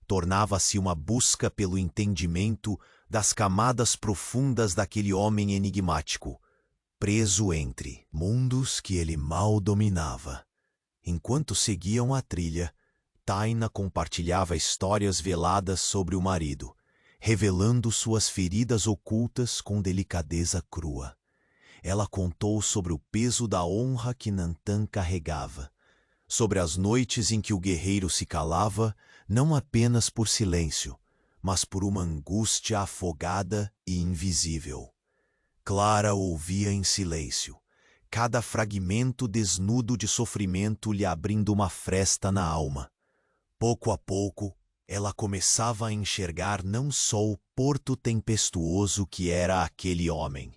Tornava-se uma busca pelo entendimento das camadas profundas daquele homem enigmático, preso entre mundos que ele mal dominava. Enquanto seguiam a trilha, Taina compartilhava histórias veladas sobre o marido, revelando suas feridas ocultas com delicadeza crua. Ela contou sobre o peso da honra que Nantã carregava, sobre as noites em que o guerreiro se calava, não apenas por silêncio, mas por uma angústia afogada e invisível. Clara ouvia em silêncio, cada fragmento desnudo de sofrimento lhe abrindo uma fresta na alma. Pouco a pouco, ela começava a enxergar não só o porto tempestuoso que era aquele homem,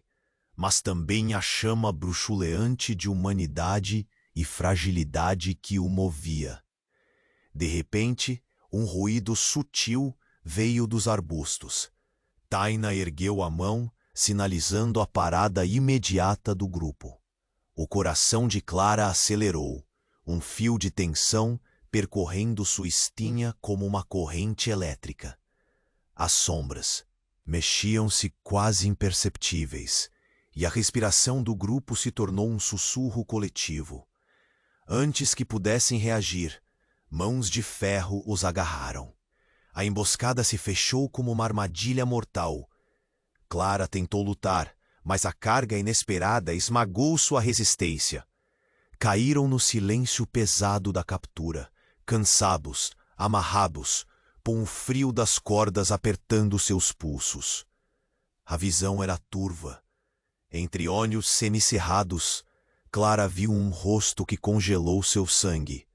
mas também a chama bruxuleante de humanidade e fragilidade que o movia. De repente, um ruído sutil veio dos arbustos. Taina ergueu a mão, sinalizando a parada imediata do grupo. O coração de Clara acelerou, um fio de tensão percorrendo sua espinha como uma corrente elétrica. As sombras mexiam-se quase imperceptíveis, e a respiração do grupo se tornou um sussurro coletivo. Antes que pudessem reagir, mãos de ferro os agarraram. A emboscada se fechou como uma armadilha mortal. Clara tentou lutar, mas a carga inesperada esmagou sua resistência. Caíram no silêncio pesado da captura, cansados, amarrados, com o frio das cordas apertando seus pulsos. A visão era turva. Entre olhos semicerrados, Clara viu um rosto que congelou seu sangue.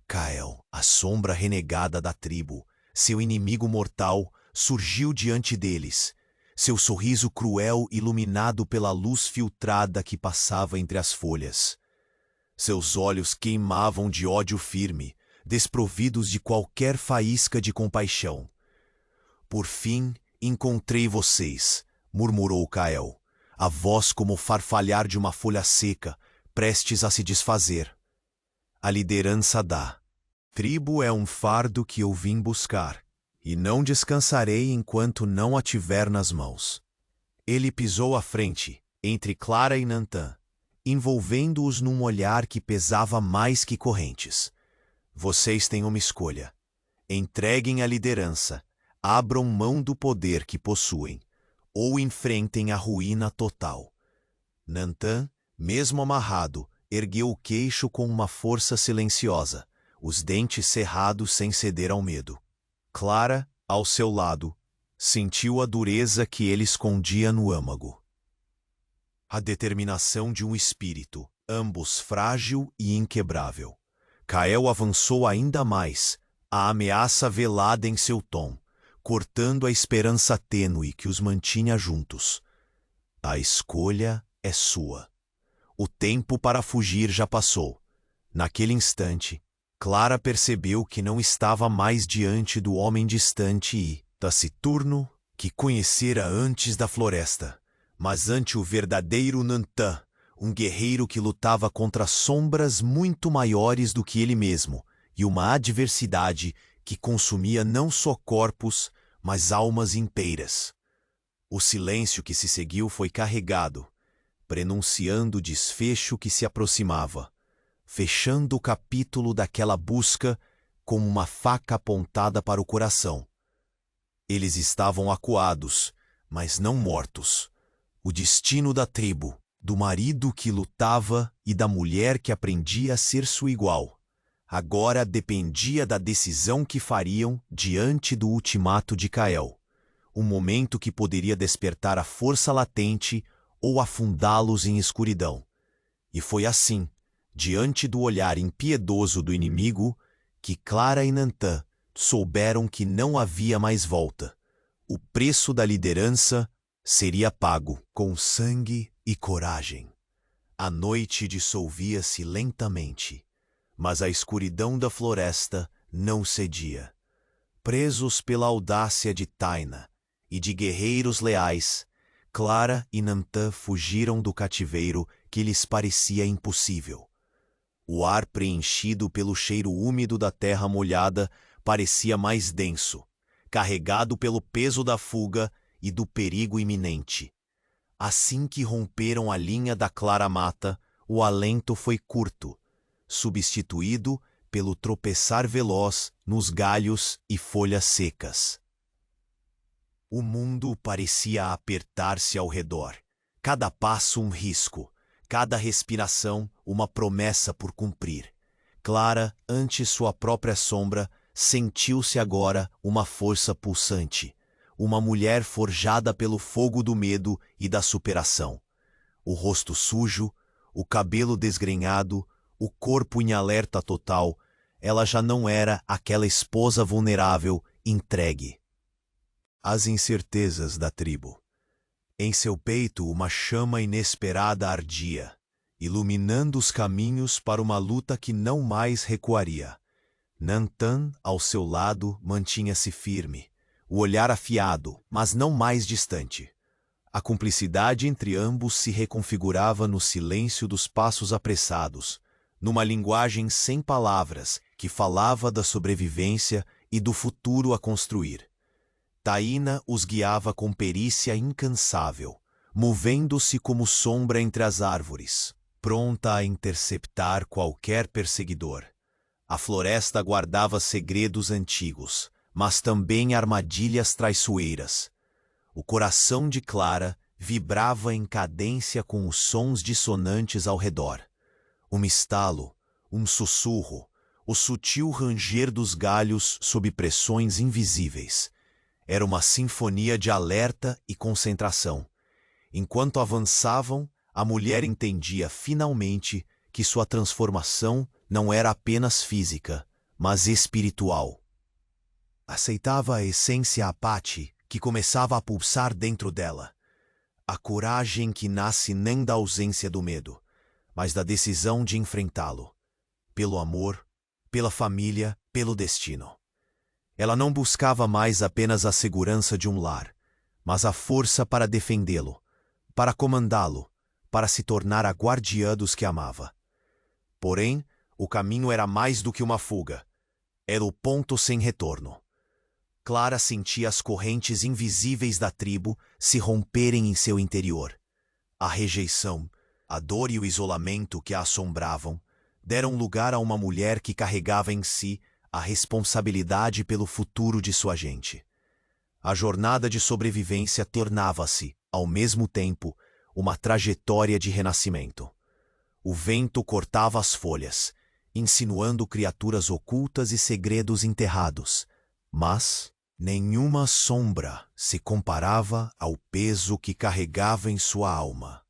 Kael, a sombra renegada da tribo, seu inimigo mortal, surgiu diante deles, seu sorriso cruel iluminado pela luz filtrada que passava entre as folhas. Seus olhos queimavam de ódio firme, desprovidos de qualquer faísca de compaixão. Por fim, encontrei vocês, murmurou Kael, a voz como o farfalhar de uma folha seca, prestes a se desfazer. A liderança da tribo é um fardo que eu vim buscar, e não descansarei enquanto não a tiver nas mãos. Ele pisou à frente, entre Clara e Nantan, envolvendo-os num olhar que pesava mais que correntes. Vocês têm uma escolha. Entreguem a liderança, abram mão do poder que possuem, ou enfrentem a ruína total. Nantan, mesmo amarrado, ergueu o queixo com uma força silenciosa, os dentes cerrados sem ceder ao medo. Clara, ao seu lado, sentiu a dureza que ele escondia no âmago. A determinação de um espírito, ambos frágil e inquebrável. Kael avançou ainda mais, a ameaça velada em seu tom, cortando a esperança tênue que os mantinha juntos. A escolha é sua. O tempo para fugir já passou. Naquele instante, Clara percebeu que não estava mais diante do homem distante e taciturno que conhecera antes da floresta, mas ante o verdadeiro Nantan, um guerreiro que lutava contra sombras muito maiores do que ele mesmo e uma adversidade que consumia não só corpos, mas almas inteiras. O silêncio que se seguiu foi carregado, prenunciando o desfecho que se aproximava, fechando o capítulo daquela busca como uma faca apontada para o coração. Eles estavam acuados, mas não mortos. O destino da tribo, do marido que lutava e da mulher que aprendia a ser sua igual, agora dependia da decisão que fariam diante do ultimato de Kael, um momento que poderia despertar a força latente ou afundá-los em escuridão. E foi assim, diante do olhar impiedoso do inimigo, que Clara e Nantan souberam que não havia mais volta. O preço da liderança seria pago com sangue e coragem. A noite dissolvia-se lentamente, mas a escuridão da floresta não cedia. Presos pela audácia de Taina e de guerreiros leais, Clara e Nantan fugiram do cativeiro que lhes parecia impossível. O ar preenchido pelo cheiro úmido da terra molhada parecia mais denso, carregado pelo peso da fuga e do perigo iminente. Assim que romperam a linha da clara mata, o alento foi curto, substituído pelo tropeçar veloz nos galhos e folhas secas. O mundo parecia apertar-se ao redor, cada passo um risco, cada respiração uma promessa por cumprir. Clara, ante sua própria sombra, sentiu-se agora uma força pulsante, uma mulher forjada pelo fogo do medo e da superação. O rosto sujo, o cabelo desgrenhado, o corpo em alerta total, ela já não era aquela esposa vulnerável, entregue às incertezas da tribo. Em seu peito uma chama inesperada ardia, iluminando os caminhos para uma luta que não mais recuaria. Nantan, ao seu lado, mantinha-se firme, o olhar afiado, mas não mais distante. A cumplicidade entre ambos se reconfigurava no silêncio dos passos apressados, numa linguagem sem palavras que falava da sobrevivência e do futuro a construir. Taina os guiava com perícia incansável, movendo-se como sombra entre as árvores, pronta a interceptar qualquer perseguidor. A floresta guardava segredos antigos, mas também armadilhas traiçoeiras. O coração de Clara vibrava em cadência com os sons dissonantes ao redor. Um estalo, um sussurro, o sutil ranger dos galhos sob pressões invisíveis. Era uma sinfonia de alerta e concentração. Enquanto avançavam, a mulher entendia finalmente que sua transformação não era apenas física, mas espiritual. Aceitava a essência apate que começava a pulsar dentro dela. A coragem que nasce nem da ausência do medo, mas da decisão de enfrentá-lo. Pelo amor, pela família, pelo destino. Ela não buscava mais apenas a segurança de um lar, mas a força para defendê-lo, para comandá-lo, para se tornar a guardiã dos que amava. Porém, o caminho era mais do que uma fuga. Era o ponto sem retorno. Clara sentia as correntes invisíveis da tribo se romperem em seu interior. A rejeição, a dor e o isolamento que a assombravam deram lugar a uma mulher que carregava em si a responsabilidade pelo futuro de sua gente. A jornada de sobrevivência tornava-se, ao mesmo tempo, uma trajetória de renascimento. O vento cortava as folhas, insinuando criaturas ocultas e segredos enterrados, mas nenhuma sombra se comparava ao peso que carregava em sua alma.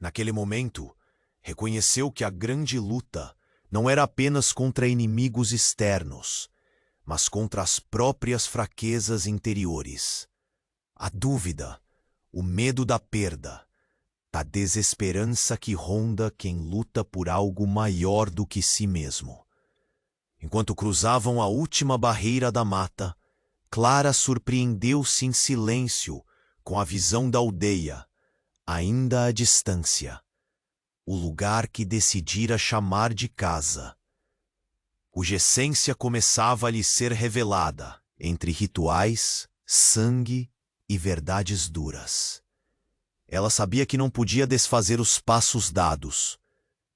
Naquele momento, reconheceu que a grande luta não era apenas contra inimigos externos, mas contra as próprias fraquezas interiores. A dúvida, o medo da perda, a desesperança que ronda quem luta por algo maior do que si mesmo. Enquanto cruzavam a última barreira da mata, Clara surpreendeu-se em silêncio com a visão da aldeia, ainda à distância, o lugar que decidira chamar de casa. Cuja essência começava a lhe ser revelada entre rituais, sangue e verdades duras. Ela sabia que não podia desfazer os passos dados,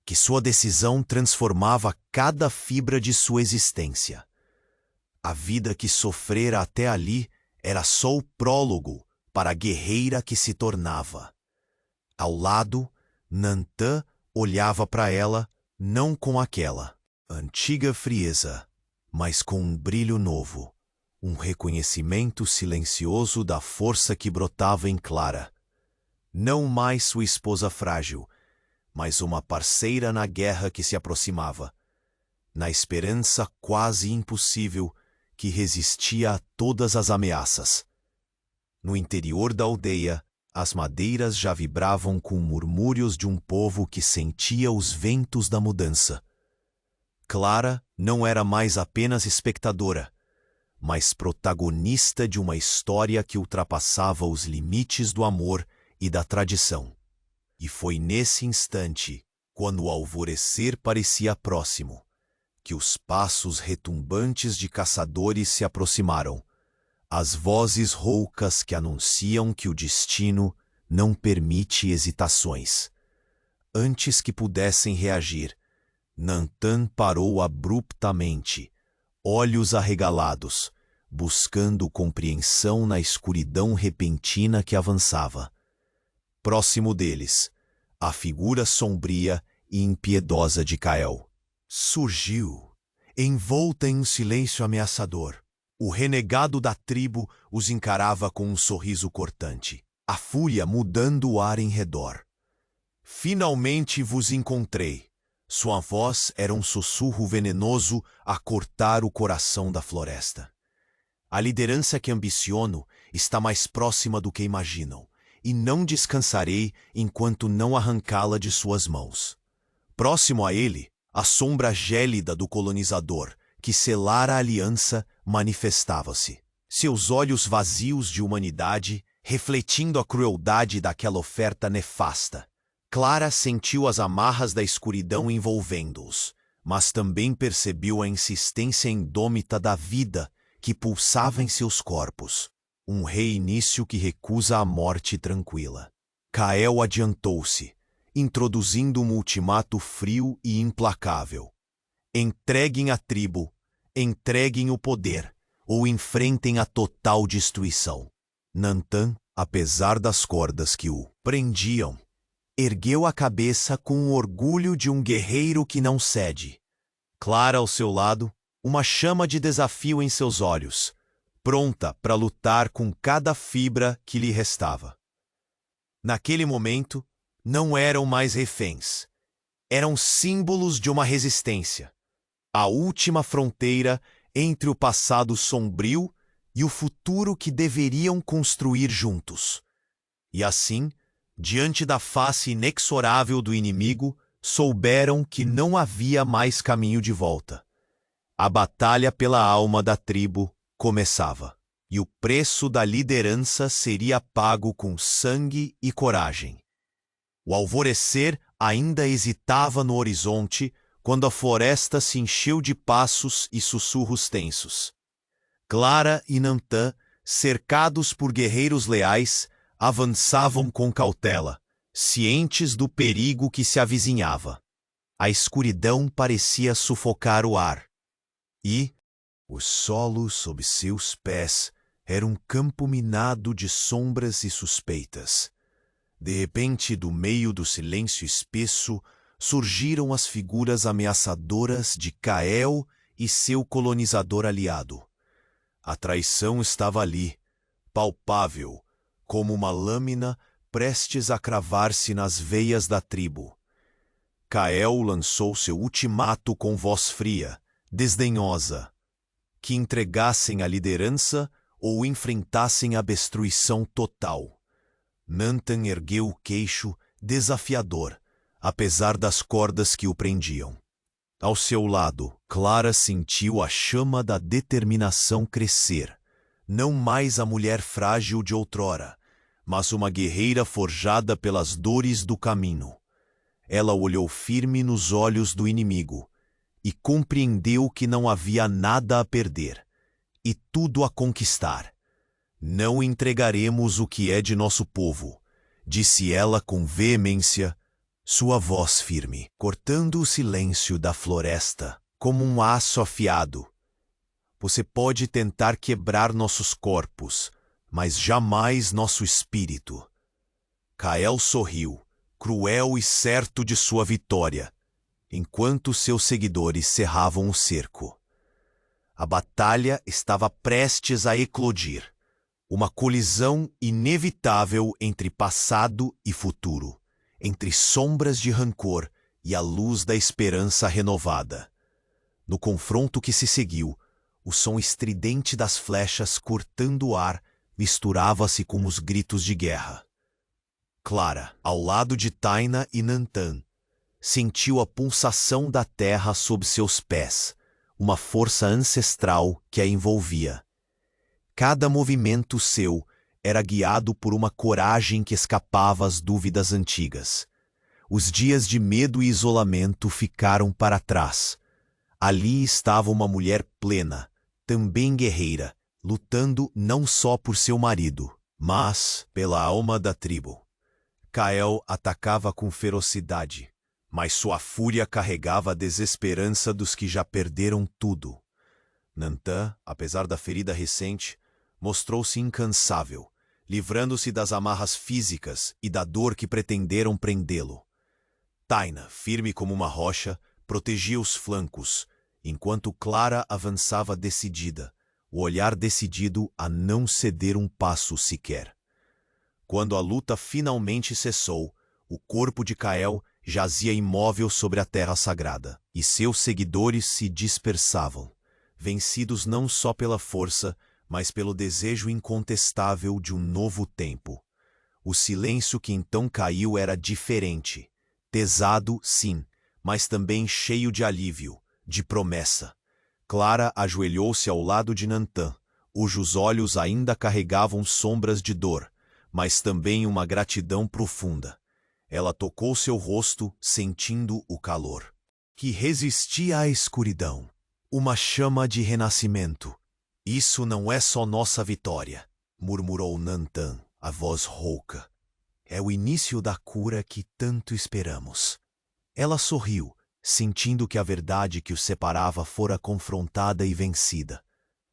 que sua decisão transformava cada fibra de sua existência. A vida que sofrera até ali era só o prólogo para a guerreira que se tornava. Ao lado, Nantã olhava para ela não com aquela antiga frieza, mas com um brilho novo, um reconhecimento silencioso da força que brotava em Clara. Não mais sua esposa frágil, mas uma parceira na guerra que se aproximava, na esperança quase impossível que resistia a todas as ameaças. No interior da aldeia, as madeiras já vibravam com murmúrios de um povo que sentia os ventos da mudança. Clara não era mais apenas espectadora, mas protagonista de uma história que ultrapassava os limites do amor e da tradição. E foi nesse instante, quando o alvorecer parecia próximo, que os passos retumbantes de caçadores se aproximaram, as vozes roucas que anunciam que o destino não permite hesitações. Antes que pudessem reagir, Nantã parou abruptamente, olhos arregalados, buscando compreensão na escuridão repentina que avançava. Próximo deles, a figura sombria e impiedosa de Kael surgiu, envolta em um silêncio ameaçador. O renegado da tribo os encarava com um sorriso cortante, a fúria mudando o ar em redor. Finalmente vos encontrei. Sua voz era um sussurro venenoso a cortar o coração da floresta. A liderança que ambiciono está mais próxima do que imaginam, e não descansarei enquanto não arrancá-la de suas mãos. Próximo a ele, a sombra gélida do colonizador, que selara a aliança, manifestava-se. Seus olhos vazios de humanidade, refletindo a crueldade daquela oferta nefasta. Clara sentiu as amarras da escuridão envolvendo-os, mas também percebeu a insistência indômita da vida que pulsava em seus corpos. Um reinício que recusa a morte tranquila. Kael adiantou-se, introduzindo um ultimato frio e implacável. Entreguem a tribo, entreguem o poder, ou enfrentem a total destruição. Nantã, apesar das cordas que o prendiam, ergueu a cabeça com o orgulho de um guerreiro que não cede. Clara ao seu lado, uma chama de desafio em seus olhos, pronta para lutar com cada fibra que lhe restava. Naquele momento, não eram mais reféns. Eram símbolos de uma resistência. A última fronteira entre o passado sombrio e o futuro que deveriam construir juntos. E assim, diante da face inexorável do inimigo, souberam que não havia mais caminho de volta. A batalha pela alma da tribo começava, e o preço da liderança seria pago com sangue e coragem. O alvorecer ainda hesitava no horizonte quando a floresta se encheu de passos e sussurros tensos. Clara e Nantã, cercados por guerreiros leais, avançavam com cautela, cientes do perigo que se avizinhava. A escuridão parecia sufocar o ar. E o solo sob seus pés era um campo minado de sombras e suspeitas. De repente, do meio do silêncio espesso, surgiram as figuras ameaçadoras de Kael e seu colonizador aliado. A traição estava ali, palpável, como uma lâmina prestes a cravar-se nas veias da tribo. Kael lançou seu ultimato com voz fria, desdenhosa, que entregassem a liderança ou enfrentassem a destruição total. Nantan ergueu o queixo, desafiador, apesar das cordas que o prendiam. Ao seu lado, Clara sentiu a chama da determinação crescer. Não mais a mulher frágil de outrora, mas uma guerreira forjada pelas dores do caminho. Ela olhou firme nos olhos do inimigo e compreendeu que não havia nada a perder e tudo a conquistar. Não entregaremos o que é de nosso povo, disse ela com veemência, sua voz firme, cortando o silêncio da floresta, como um aço afiado. Você pode tentar quebrar nossos corpos, mas jamais nosso espírito. Kael sorriu, cruel e certo de sua vitória, enquanto seus seguidores cerravam o cerco. A batalha estava prestes a eclodir, uma colisão inevitável entre passado e futuro, entre sombras de rancor e a luz da esperança renovada. No confronto que se seguiu, o som estridente das flechas cortando o ar misturava-se com os gritos de guerra. Clara, ao lado de Taina e Nantan, sentiu a pulsação da terra sob seus pés, uma força ancestral que a envolvia. Cada movimento seu era guiado por uma coragem que escapava às dúvidas antigas. Os dias de medo e isolamento ficaram para trás. Ali estava uma mulher plena, também guerreira, lutando não só por seu marido, mas pela alma da tribo. Kael atacava com ferocidade, mas sua fúria carregava a desesperança dos que já perderam tudo. Nantan, apesar da ferida recente, mostrou-se incansável, livrando-se das amarras físicas e da dor que pretenderam prendê-lo. Taina, firme como uma rocha, protegia os flancos, enquanto Clara avançava decidida, o olhar decidido a não ceder um passo sequer. Quando a luta finalmente cessou, o corpo de Kael jazia imóvel sobre a terra sagrada, e seus seguidores se dispersavam, vencidos não só pela força, mas pelo desejo incontestável de um novo tempo. O silêncio que então caiu era diferente, pesado, sim, mas também cheio de alívio, de promessa. Clara ajoelhou-se ao lado de Nantan, cujos olhos ainda carregavam sombras de dor, mas também uma gratidão profunda. Ela tocou seu rosto, sentindo o calor, que resistia à escuridão, uma chama de renascimento. Isso não é só nossa vitória, murmurou Nantan, a voz rouca. É o início da cura que tanto esperamos. Ela sorriu, sentindo que a verdade que os separava fora confrontada e vencida,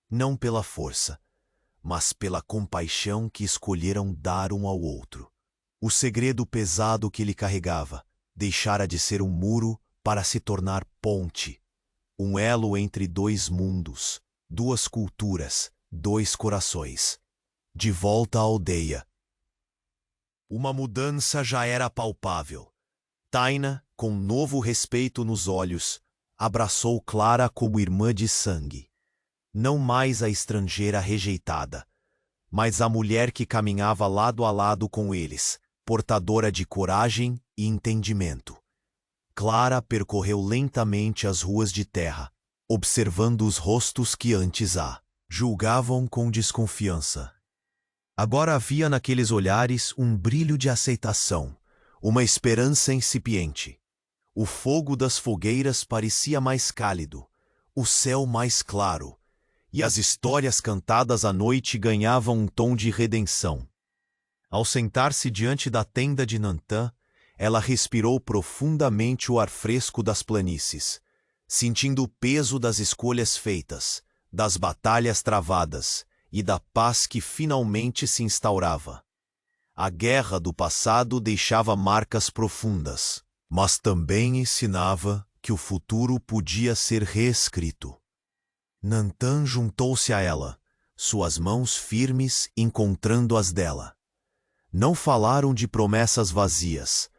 não pela força, mas pela compaixão que escolheram dar um ao outro. O segredo pesado que ele carregava deixara de ser um muro para se tornar ponte, um elo entre dois mundos, duas culturas, dois corações. De volta à aldeia. Uma mudança já era palpável. Taina, com novo respeito nos olhos, abraçou Clara como irmã de sangue. Não mais a estrangeira rejeitada, mas a mulher que caminhava lado a lado com eles, portadora de coragem e entendimento. Clara percorreu lentamente as ruas de terra, observando os rostos que antes a julgavam com desconfiança. Agora havia naqueles olhares um brilho de aceitação, uma esperança incipiente. O fogo das fogueiras parecia mais cálido, o céu mais claro, e as histórias cantadas à noite ganhavam um tom de redenção. Ao sentar-se diante da tenda de Nantã, ela respirou profundamente o ar fresco das planícies, sentindo o peso das escolhas feitas, das batalhas travadas e da paz que finalmente se instaurava. A guerra do passado deixava marcas profundas, mas também ensinava que o futuro podia ser reescrito. Nantã juntou-se a ela, suas mãos firmes encontrando as dela. Não falaram de promessas vazias,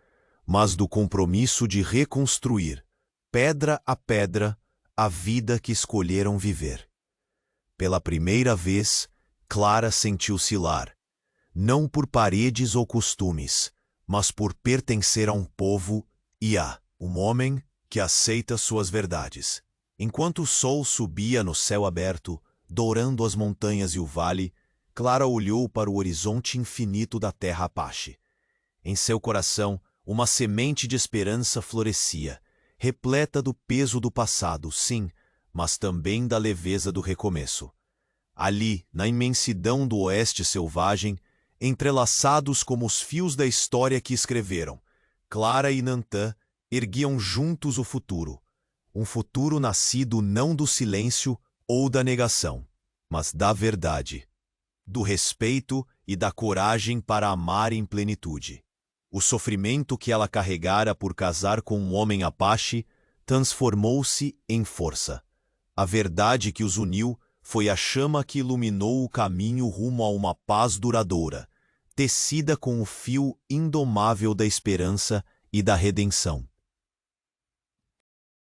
mas do compromisso de reconstruir, pedra a pedra, a vida que escolheram viver. Pela primeira vez, Clara sentiu-se lar, não por paredes ou costumes, mas por pertencer a um povo e a um homem que aceita suas verdades. Enquanto o sol subia no céu aberto, dourando as montanhas e o vale, Clara olhou para o horizonte infinito da terra Apache. Em seu coração, uma semente de esperança florescia, repleta do peso do passado, sim, mas também da leveza do recomeço. Ali, na imensidão do oeste selvagem, entrelaçados como os fios da história que escreveram, Clara e Nantã erguiam juntos o futuro. Um futuro nascido não do silêncio ou da negação, mas da verdade, do respeito e da coragem para amar em plenitude. O sofrimento que ela carregara por casar com um homem Apache transformou-se em força. A verdade que os uniu foi a chama que iluminou o caminho rumo a uma paz duradoura, tecida com o fio indomável da esperança e da redenção.